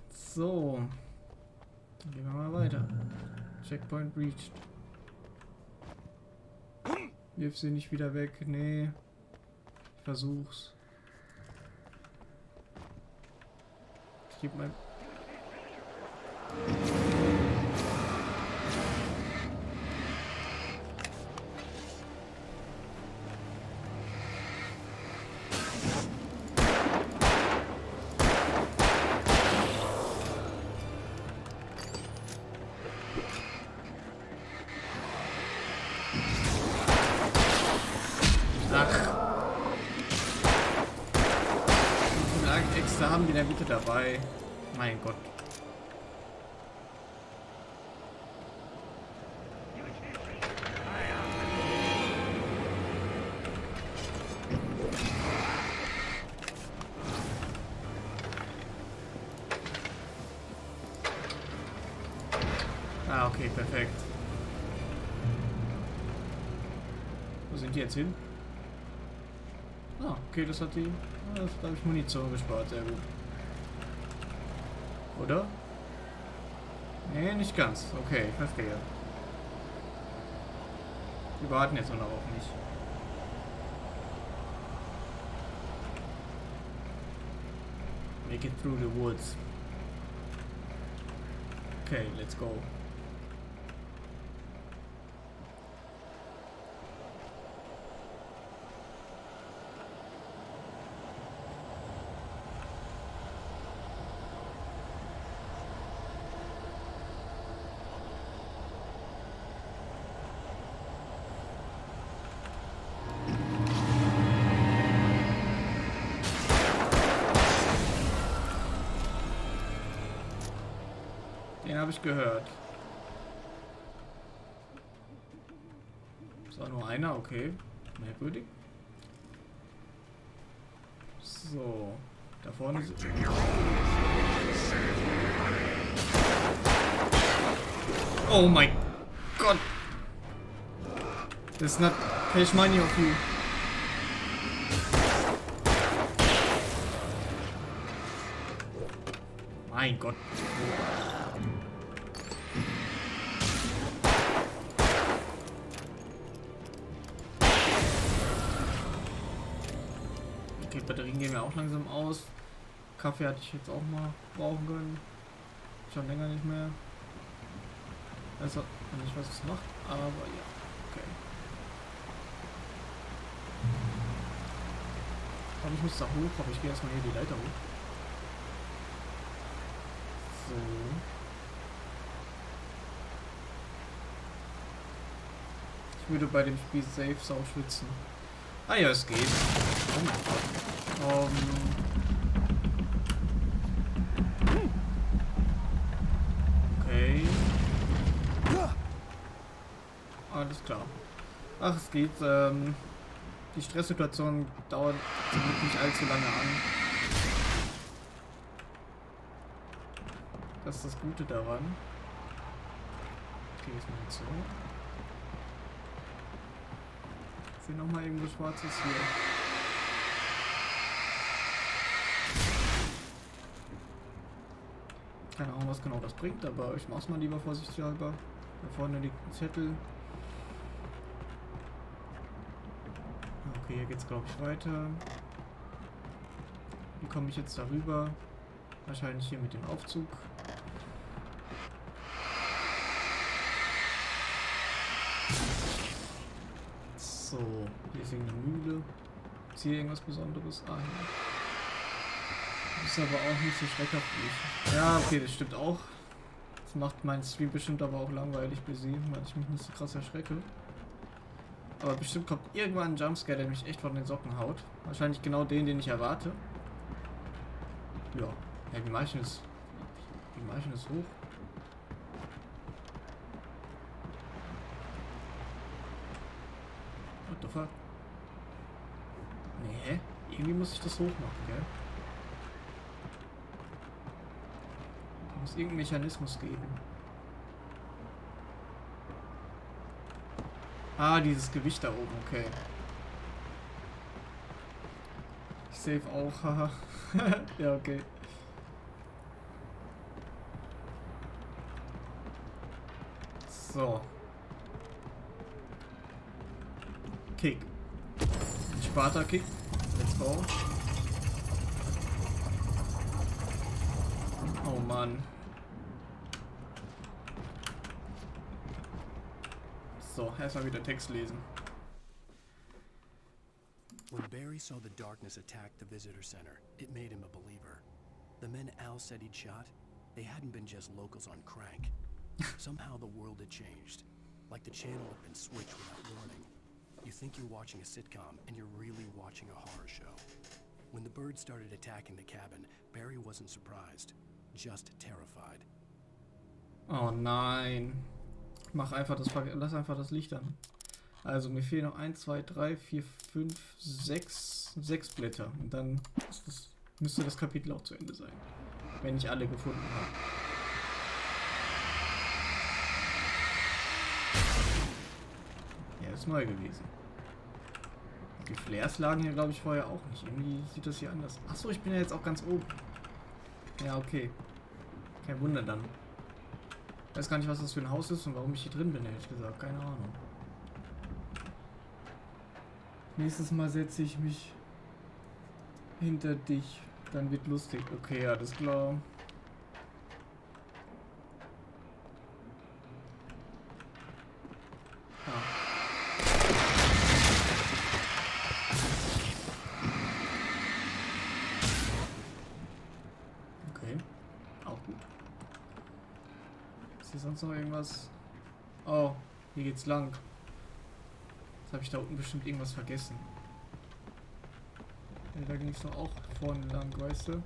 So. Dann gehen wir mal weiter. Checkpoint reached. Wirf sie nicht wieder weg. Nee. Ich versuch's. Ich geb mein... Da haben die da bitte dabei. Mein Gott. Ah, okay, perfekt. Wo sind die jetzt hin? Ah, okay, das hat die... Da habe ich Munition gespart, sehr gut. Oder? Nee, nicht ganz. Okay, ich verstehe. Wir warten jetzt nur noch auf mich. Make it through the woods. Okay, let's go. Den habe ich gehört. Ist auch nur einer, okay. Merkwürdig. So. Da vorne sind... Oh mein Gott! That's not cash money of you. Mein Gott. Okay, Batterien gehen mir auch langsam aus. Kaffee hatte ich jetzt auch mal brauchen können. Schon länger nicht mehr. Also, nicht was es macht, aber ja. Okay. Aber ich muss da hoch, aber ich gehe erstmal hier die Leiter hoch. So. Ich würde bei dem Spiel safe sau schwitzen. Ah ja, es geht. Okay. Alles klar. Ach, es geht. Die Stresssituation dauert nicht allzu lange an. Das ist das Gute daran. Okay, ist Munition. Ich sehe nochmal irgendwo Schwarzes hier. Keine Ahnung, was genau das bringt, aber ich mach's mal lieber vorsichtshalber. Da vorne liegt ein Zettel. Okay, hier geht's glaube ich weiter. Wie komme ich jetzt darüber? Wahrscheinlich hier mit dem Aufzug. So, hier ist irgendeine Mühle. Ist hier irgendwas Besonderes? Ah, hier. Das ist aber auch nicht so schreckhaft wie ich. Ja, okay, das stimmt auch. Das macht meinen Stream bestimmt aber auch langweilig bis sie, weil ich mich nicht so krass erschrecke. Aber bestimmt kommt irgendwann ein Jumpscare, der mich echt von den Socken haut. Wahrscheinlich genau den ich erwarte. Ja. Hey, wie mache ich das? Wie mache ich das hoch? What the fuck? Nee, irgendwie muss ich das hochmachen, gell? Da muss irgendein Mechanismus geben. Ah, dieses Gewicht da oben, okay. Ich save auch, haha. Ja, okay. So. Kick. Ein Sparta-Kick. Let's go. Oh Mann. So, erstmal wieder Text lesen. When Barry saw the darkness attack the visitor center, it made him a believer. The men Al said he'd shot, they hadn't been just locals on crank. Somehow the world had changed, like the channel had been switched without warning. You think you're watching a sitcom, and you're really watching a horror show. When the birds started attacking the cabin, Barry wasn't surprised, just terrified. Oh nein. Lass einfach das Licht an. Also mir fehlen noch 1, 2, 3, 4, 5, 6 Blätter. Und dann müsste das Kapitel auch zu Ende sein. Wenn ich alle gefunden habe. Ja, ist neu gewesen. Die Flares lagen hier, glaube ich, vorher auch nicht. Irgendwie sieht das hier anders. Achso, ich bin ja jetzt auch ganz oben. Ja, okay. Kein Wunder dann. Ich weiß gar nicht, was das für ein Haus ist und warum ich hier drin bin, ehrlich gesagt. Keine Ahnung. Nächstes Mal setze ich mich hinter dich. Dann wird lustig. Okay, alles klar. Okay. Auch gut. Ist hier sonst noch irgendwas? Oh, hier geht's lang. Jetzt habe ich da unten bestimmt irgendwas vergessen. Ja, da ging es doch auch vorne lang, weißt du?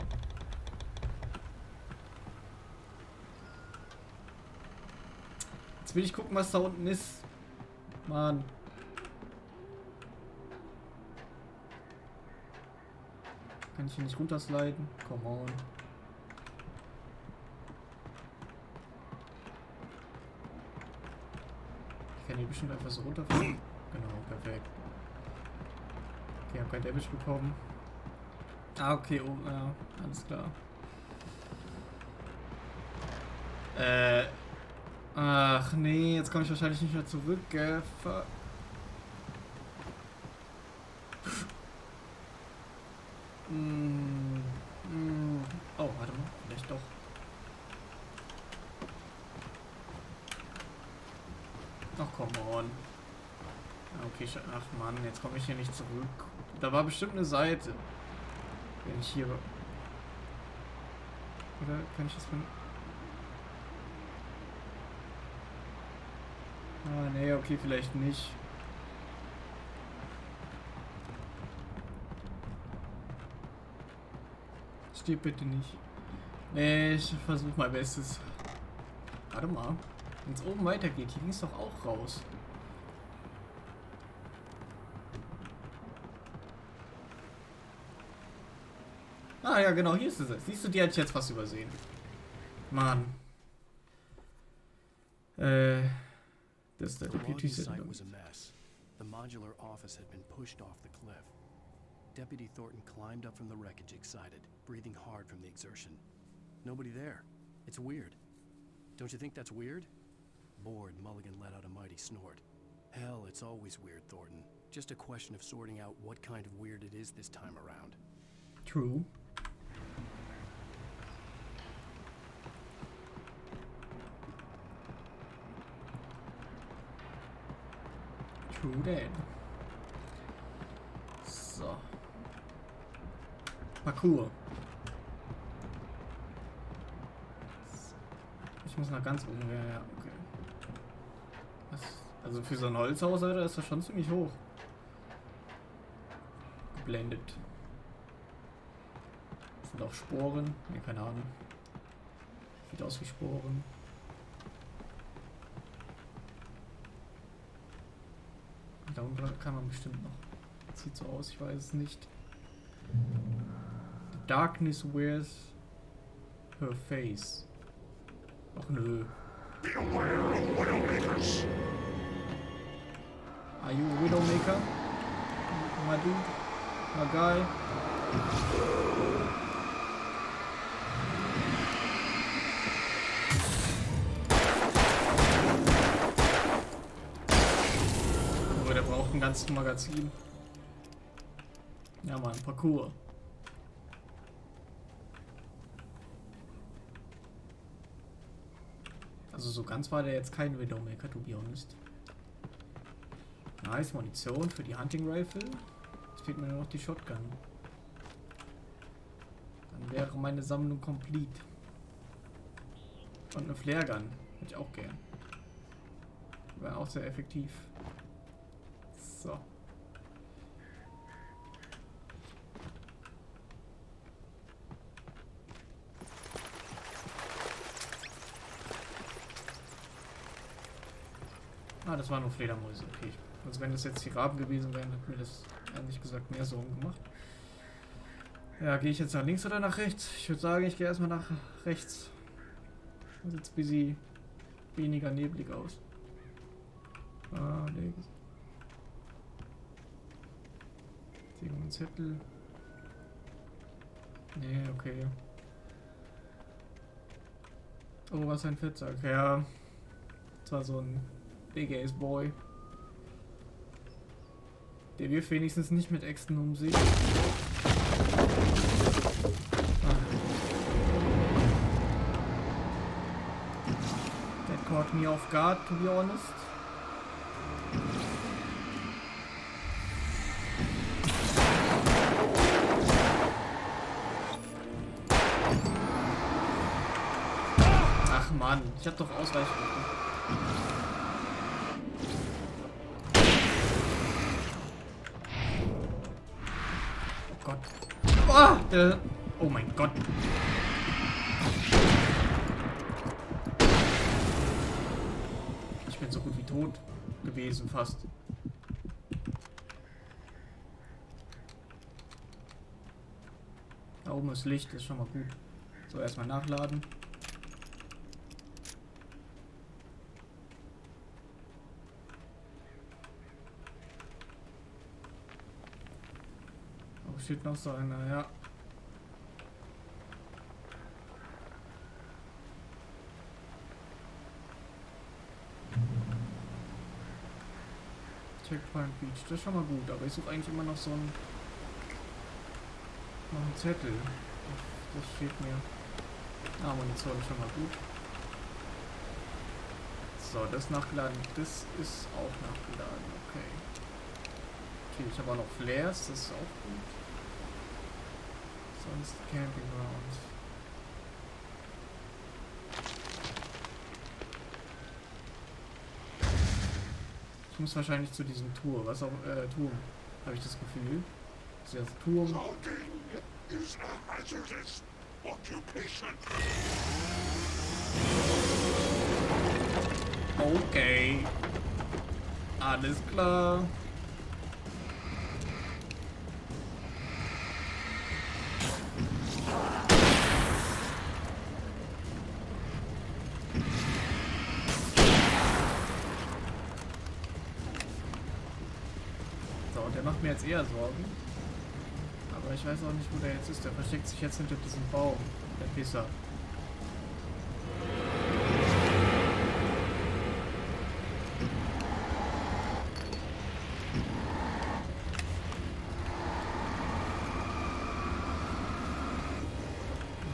Jetzt will ich gucken, was da unten ist. Mann. Kann ich hier nicht runtersliden? Come on. Ich kann hier bestimmt einfach so runterfallen. Genau, perfekt. Okay, ich habe kein Damage bekommen. Ah, okay, oh, ja, alles klar. Ach nee, jetzt komme ich wahrscheinlich nicht mehr zurück, gell? Oh, warte mal, vielleicht doch. Ach, come on. Okay, ach Mann, jetzt komme ich hier nicht zurück. Da war bestimmt eine Seite. Wenn ich hier... Oder kann ich das von... Ah, nee, okay, vielleicht nicht. Stirb bitte nicht. Nee, ich versuche mein Bestes. Warte mal. Wenn es oben weitergeht, hier ging es doch auch raus. Ah ja, genau, hier ist es. Siehst du, die hatte ich jetzt fast übersehen. Mann. Das ist der Deputy-Sitting. The modular office had been pushed off the cliff. Deputy Thornton climbed up from the wreckage excited, breathing hard from the exertion. Nobody there. It's weird. Don't you think that's weird? Bored, Mulligan let out a mighty snort. Hell, it's always weird, Thornton. Just a question of sorting out what kind of weird it is this time around. True. True that. So. Parkour. Ich muss nach ganz oben. Ja, okay. Also für so ein Holzhaus, Alter, ist das schon ziemlich hoch. Geblendet. Das sind auch Sporen. Ne, keine Ahnung. Sieht aus wie Sporen. Da unten kann man bestimmt noch. sieht so aus, ich weiß es nicht. The darkness wears her face. Ach nö. Beware of Widowmakers. Are you a Widowmaker? My dude? My guy? Oh, der braucht ein ganzes Magazin. Ja, Mann, Parcours. Also so ganz war der jetzt kein Widowmaker, to be honest. Nice, Munition für die Hunting Rifle. Jetzt fehlt mir nur noch die Shotgun. Dann wäre meine Sammlung complete. Und eine Flare Gun. Hätte ich auch gern. Wäre auch sehr effektiv. So. Ah, das waren nur Fledermäuse. Okay. Also wenn das jetzt die Raben gewesen wären, hat mir das ehrlich gesagt mehr Sorgen gemacht. Ja, gehe ich jetzt nach links oder nach rechts? Ich würde sagen, ich gehe erstmal nach rechts. Sieht jetzt ein bisschen weniger neblig aus. Ah, links. Jetzt irgendwo ein Zettel. Nee, okay. Oh, was ein Fettsack. Ja. Das war so ein Big Ace Boy. Der wirft wenigstens nicht mit Äxten um sich. That caught me off guard, to be honest. Ach Mann, ich hab doch ausreichend. Oh mein Gott. Ich bin so gut wie tot gewesen, fast. Da oben ist Licht, ist schon mal gut. So, erstmal nachladen. Oh, steht noch so einer, ja. Checkpoint Beach, das ist schon mal gut, aber ich suche eigentlich immer noch so einen Zettel. Das steht mir. Ah, Munition ist schon mal gut. So, das nachgeladen, das ist auch nachgeladen, okay. Okay, ich habe auch noch Flares, das ist auch gut. Sonst Camping Grounds. Ich muss wahrscheinlich zu diesem Turm, was auch, Turm, habe ich das Gefühl. Das ist ja das Turm. Okay. Alles klar. Der macht mir jetzt eher Sorgen. Aber ich weiß auch nicht, wo der jetzt ist. Der versteckt sich jetzt hinter diesem Baum. Der Pisser.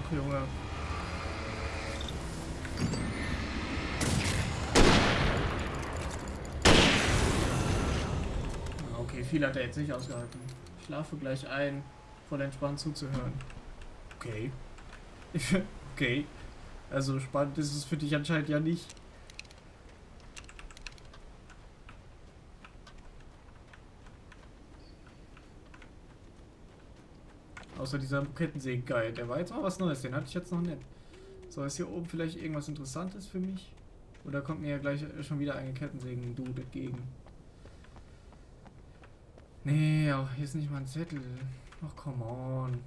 Ach, Junge. Okay, viel hat er jetzt nicht ausgehalten. Ich schlafe gleich ein, voll entspannt zuzuhören. Okay. Okay. Also spannend ist es für dich anscheinend ja nicht. Außer dieser Kettensägen-Guide. Der war jetzt mal was Neues, den hatte ich jetzt noch nicht. So, ist hier oben vielleicht irgendwas Interessantes für mich? Oder kommt mir ja gleich schon wieder ein Kettensägen-Dude entgegen? Nee, auch hier ist nicht mal ein Zettel. Ach, come on.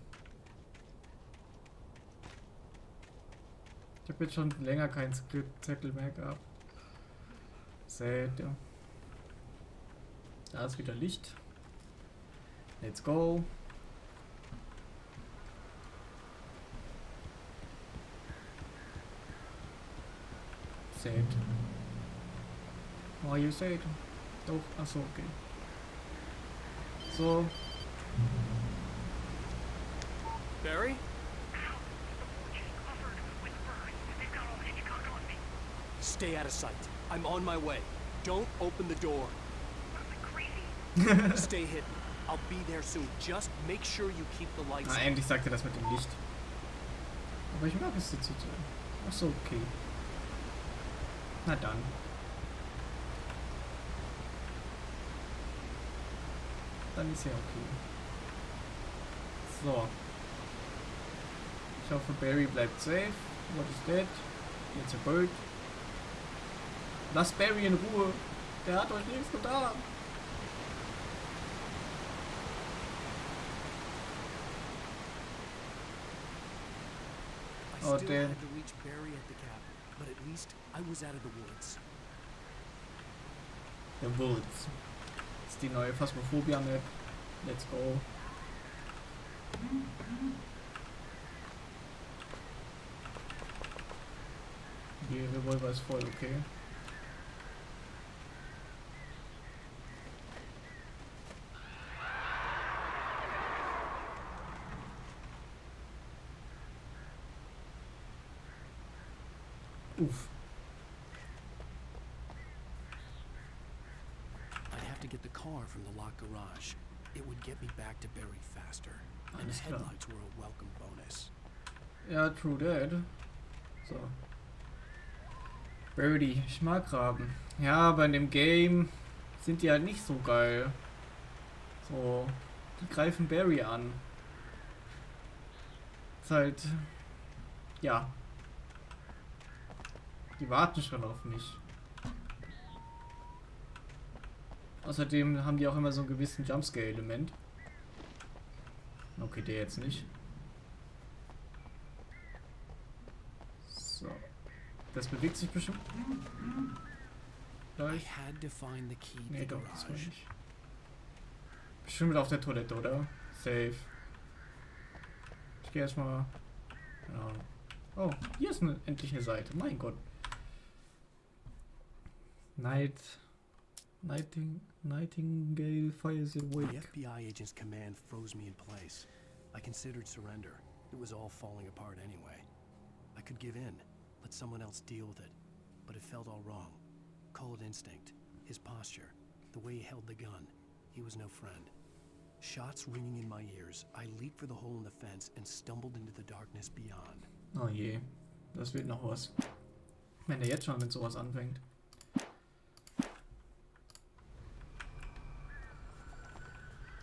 Ich habe jetzt schon länger keinen Zettel mehr gehabt. Sad, ja. Da ist wieder Licht. Let's go. Sad. Why you sad? Doch, achso, okay. So. Barry? Stay out of sight. I'm on my way. Don't open the door. Stay hidden. I'll be there soon. Just make sure you keep the lights on. Endlich sagt er das mit dem Licht. Aber ich mag es jetzt so. Achso, okay. Na dann. Dann ist ja okay. So. Ich hoffe, Barry bleibt safe. What is that? Jetzt ein Bird. Lasst Barry in Ruhe. Der hat euch nichts getan. I still had to reach Barry at the cabin, but at least I was out of the woods. The Woods. Das ist die neue Phasmophobia-Map. Let's go. Die Revolver ist voll, okay. Uff. I'd have to get the car from the locked garage. It would get me back to Barry faster. And Alles klar. headlights were a welcome bonus. Ja, true that. So. Birdie, Schmackgraben. Ja, aber in dem Game sind die halt nicht so geil. So. Die greifen Barry an. Ist halt. Ja. Die warten schon auf mich. Außerdem haben die auch immer so einen gewissen Jumpscare-Element. Okay, der jetzt nicht. So. Das bewegt sich bestimmt. Gleich. Nee, doch, das war nicht. Bestimmt auf der Toilette, oder? Safe. Ich gehe erstmal. Genau. Oh, hier ist endlich eine Seite. Mein Gott. Nightingale fires awake. The FBI agent's command froze me in place. I considered surrender. It was all falling apart anyway. I could give in, let someone else deal with it. But it felt all wrong. Call it instinct. His posture. The way he held the gun. He was no friend. Shots ringing in my ears, I leaped for the hole in the fence and stumbled into the darkness beyond. Oh je. Das wird noch was. Wenn er jetzt schon mit sowas anfängt.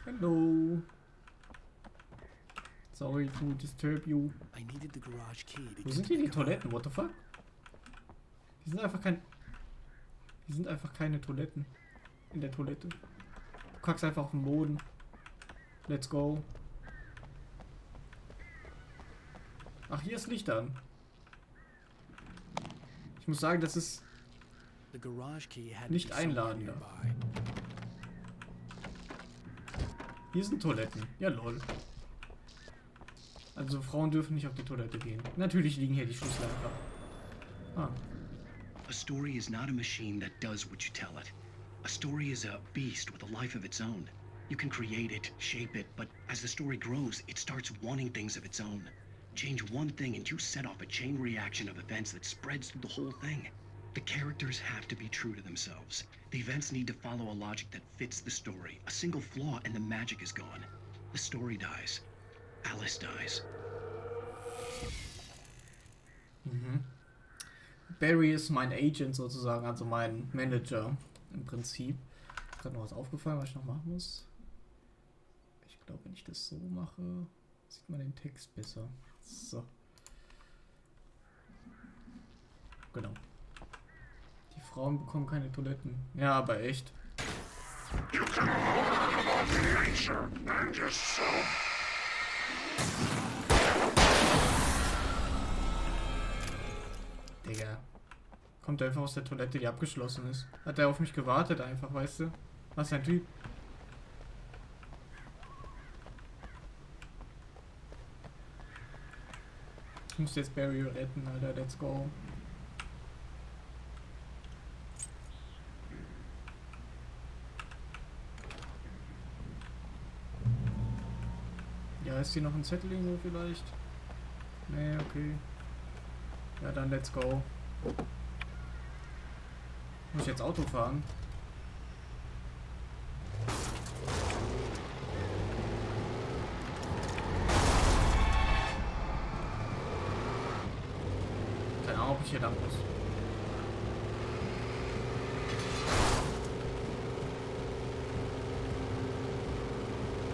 Hello. Sorry to disturb you. I needed the garage key to Wo sind hier die Toiletten? What the fuck? Die sind einfach keine Toiletten. In der Toilette. Du kackst einfach auf den Boden. Let's go. Ach, hier ist Licht an. Ich muss sagen, das ist nicht einladender. Hier sind Toiletten. Ja, lol. Also Frauen dürfen nicht auf die Toilette gehen. Natürlich liegen hier die Schlüssel einfach. Ah. A story is not a machine that does what you tell it. A story is a beast with a life of its own. You can create it, shape it, but as the story grows, it starts wanting things of its own. Change one thing and you set off a chain reaction of events that spreads through the whole thing. The characters have to be true to themselves. The events need to follow a logic that fits the story. A single flaw and the magic is gone. The story dies. Alice dies. Mhm. Barry ist mein Agent sozusagen, also mein Manager im Prinzip. Ist gerade noch was aufgefallen, was ich noch machen muss. Ich glaube, wenn ich das so mache, sieht man den Text besser. So. Genau. Die Frauen bekommen keine Toiletten. Ja, aber echt. You can learn about nature and yourself. Digga. Kommt einfach aus der Toilette, die abgeschlossen ist. Hat er auf mich gewartet einfach, weißt du? Was ein Typ. Ich muss jetzt Barry retten, Alter. Let's go. Ja, ist hier noch ein Zettel irgendwo vielleicht? Nee, okay. Ja, dann let's go. Muss ich jetzt Auto fahren? Keine Ahnung, ob ich hier lang muss.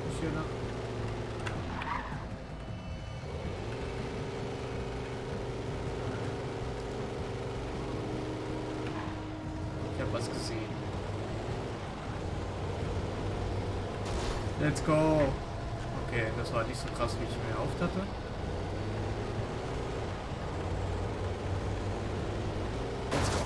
Muss ich hier lang? Ich hab was gesehen. Let's go! Okay, das war nicht so krass, wie ich mir erhofft hatte. Let's go.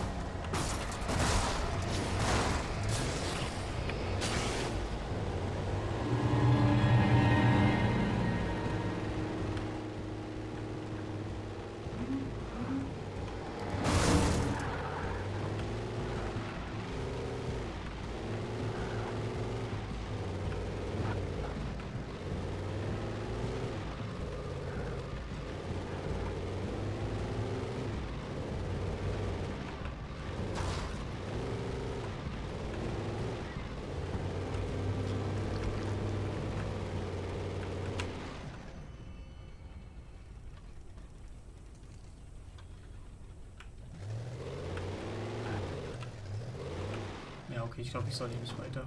Ja, okay, ich glaube, ich soll hier nicht weiter.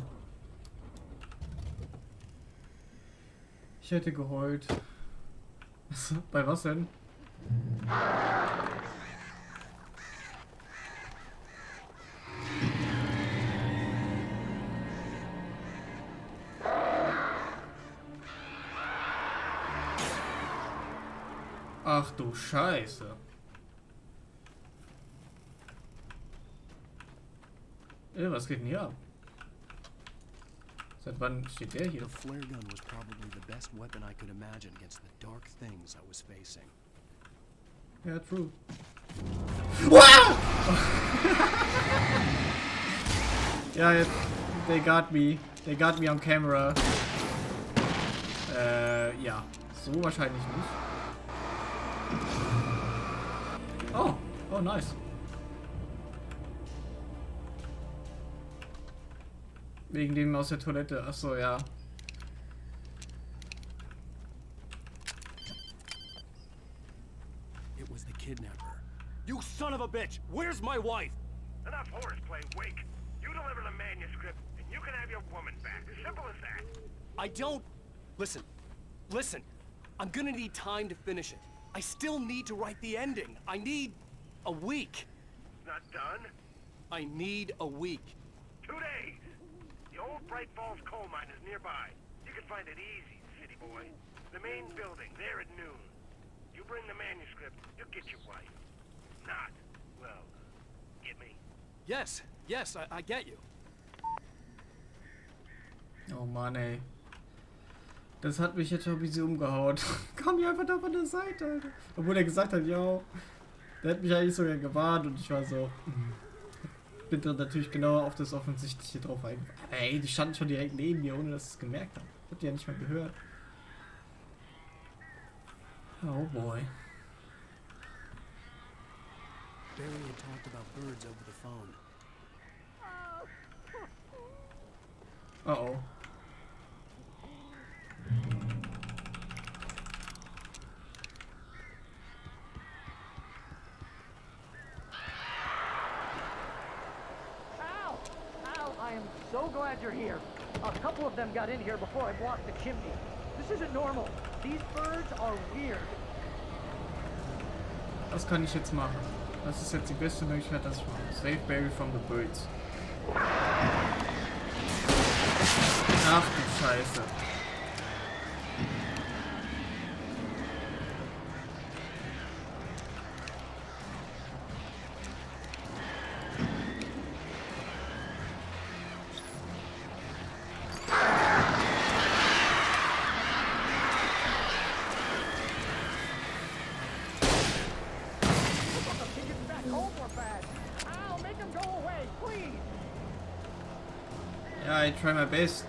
Ich hätte geheult. Bei was denn? Ach du Scheiße. Was geht denn hier ab? Seit wann steht der hier? The flare gun was probably the best weapon I could imagine against the dark things I was facing. Ja, true. Wow! Ja, jetzt, they got me. They got me on camera. Ja. So wahrscheinlich nicht. Oh, oh nice. Wegen dem aus der Toilette. Achso, ja. It was the kidnapper. You son of a bitch! Where's my wife? Enough horseplay, Wake. You deliver the manuscript, and you can have your woman back. As simple as that. I don't... Listen. Listen. I'm gonna need time to finish it. I still need to write the ending. I need... a week. Not done? I need a week. 2 days. The old Bright Falls coal mine is nearby. You can find it easy, city boy. The main building, there at noon. You bring the manuscript, you'll get your wife. Not, well, get me? Yes, yes, I get you. Oh Mann, ey. Das hat mich jetzt schon wie sie umgehauen. Kam hier einfach da von der Seite, Alter. Obwohl er gesagt hat, yo. Der hat mich eigentlich sogar gewarnt und ich war so... bin dann natürlich genauer auf das Offensichtliche drauf eingefallen. Aber ey, die standen schon direkt neben mir, ohne dass ich es gemerkt habe. Ich hab die ja nicht mehr gehört. Oh boy. Barry had talked about birds over the phone. Uh-oh. I am so glad you're here. A couple of them got in here before I blocked the chimney. This isn't normal. These birds are weird. Was kann ich jetzt machen? Das ist jetzt die beste Möglichkeit, dass ich mache. Save Barry from the birds. Ach du Scheiße. Yeah, I try my best.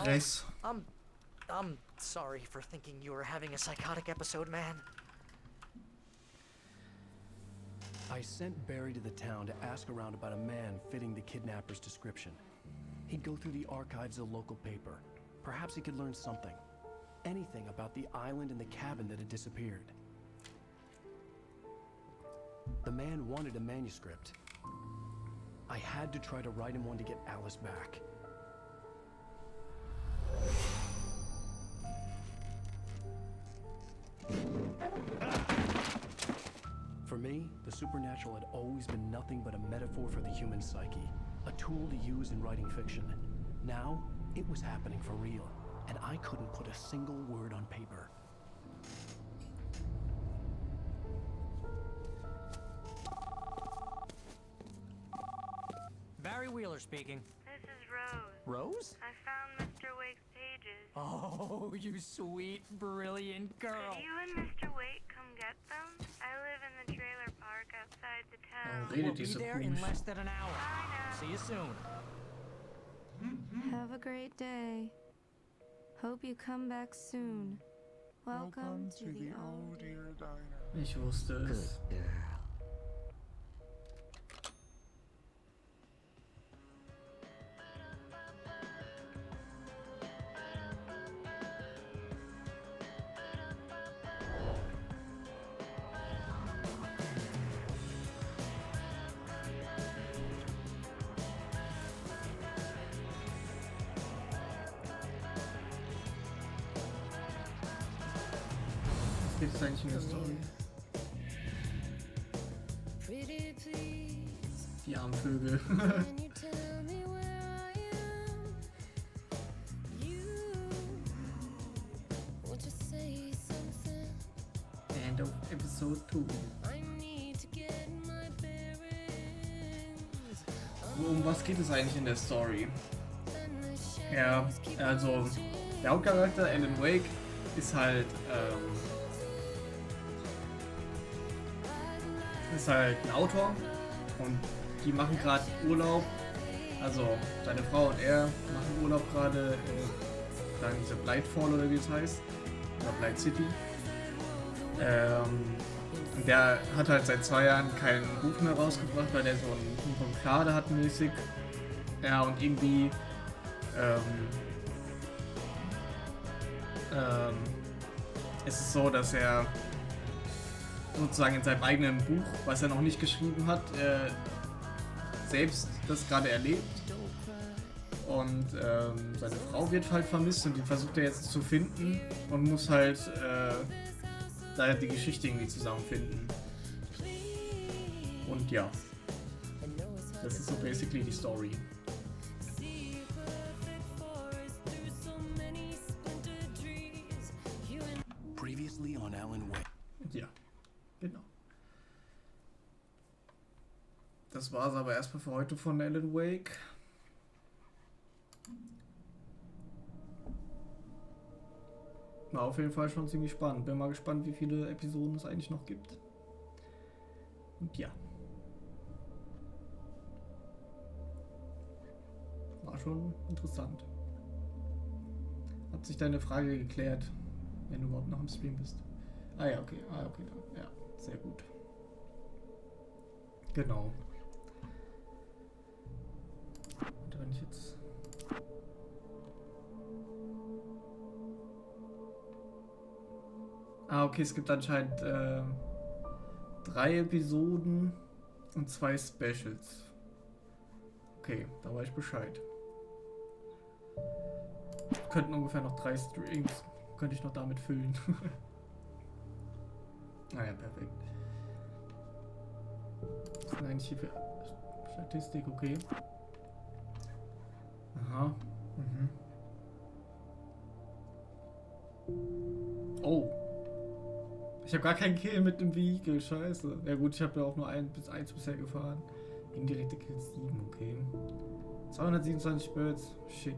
Stress. I'm sorry for thinking you were having a psychotic episode, man. I sent Barry to the town to ask around about a man fitting the kidnapper's description. He'd go through the archives of the local paper. Perhaps he could learn something. Anything about the island and the cabin that had disappeared. The man wanted a manuscript. I had to try to write him one to get Alice back. For me, the supernatural had always been nothing but a metaphor for the human psyche, a tool to use in writing fiction. Now, it was happening for real, and I couldn't put a single word on paper. Barry Wheeler speaking. This is Rose. Rose? I found Mr. Wake's pages. Oh, you sweet, brilliant girl. Could you and Mr. Wake come get them? I live in the trailer park outside the town. We'll be there in less than an hour. See you soon. Have a great day. Hope you come back soon. Welcome to the old dear diner. Ich wusste es. Gibt es eigentlich eine Story? Die armen Vögel. End of episode 2. Um was geht es eigentlich in der Story? Ja, also der Hauptcharakter Alan Wake ist halt ein Autor und die machen gerade Urlaub, also seine Frau und er machen Urlaub gerade in dieser Blightfall oder wie es heißt, oder Blight City. Und der hat halt seit 2 Jahren kein Buch mehr rausgebracht, weil der so eine Blockade hat mäßig. Ja, und irgendwie ist es so, dass er sozusagen in seinem eigenen Buch, was er noch nicht geschrieben hat, selbst das gerade erlebt. Und seine Frau wird halt vermisst und die versucht er jetzt zu finden und muss halt da die Geschichte irgendwie zusammenfinden. Und ja, das ist so basically die Story. Previously on Alan Wake. Ja, genau. Das war's aber erstmal für heute von Alan Wake. War auf jeden Fall schon ziemlich spannend. Bin mal gespannt, wie viele Episoden es eigentlich noch gibt. Und ja. War schon interessant. Hat sich deine Frage geklärt, wenn du überhaupt noch im Stream bist? Ah ja, okay. Ah, okay. Ja, sehr gut. Genau. Und wenn ich jetzt... Ah, okay, es gibt anscheinend 3 Episoden und 2 Specials. Okay, da weiß ich Bescheid. Könnten ungefähr noch 3 Streams, könnte ich noch damit füllen. Naja, perfekt. Was ist denn eigentlich hier für Statistik? Okay. Aha. Mhm. Oh. Ich habe gar keinen Kill mit dem Vehicle, scheiße. Ja gut, ich habe ja auch nur 1 bisher gefahren. Indirekte Kills 7, okay. 227 Birds, shit.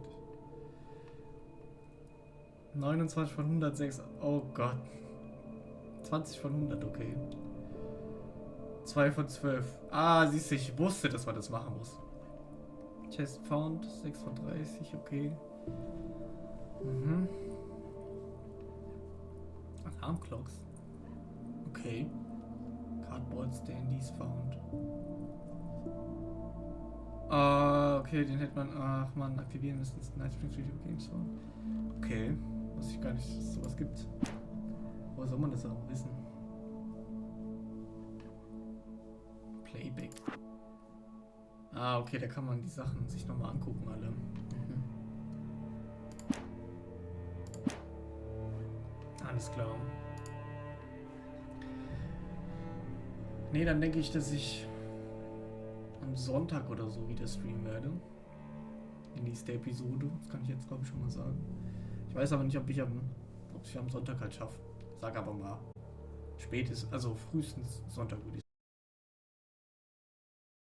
29 von 106, oh Gott. 20 von 100, okay. 2 von 12. Ah, siehst du, ich wusste, dass man das machen muss. Chest found, 6 von 30, okay. Mhm. Alarmclocks. Okay. Cardboard Standees found. Okay, den hätte man... Ach man, aktivieren müssen. Night Springs Video Games found. Okay. Wusste ich gar nicht, dass es sowas gibt. Woher soll man das auch wissen? Playback. Ah, okay, da kann man die Sachen sich nochmal angucken, alle. Mhm. Alles klar. Nee, dann denke ich, dass ich am Sonntag oder so wieder streamen werde. Die nächste Episode. Das kann ich jetzt, glaube ich, schon mal sagen. Ich weiß aber nicht, ob ich am Sonntag halt schaffe. Sag aber mal. Spätestens, also frühestens Sonntag würde ich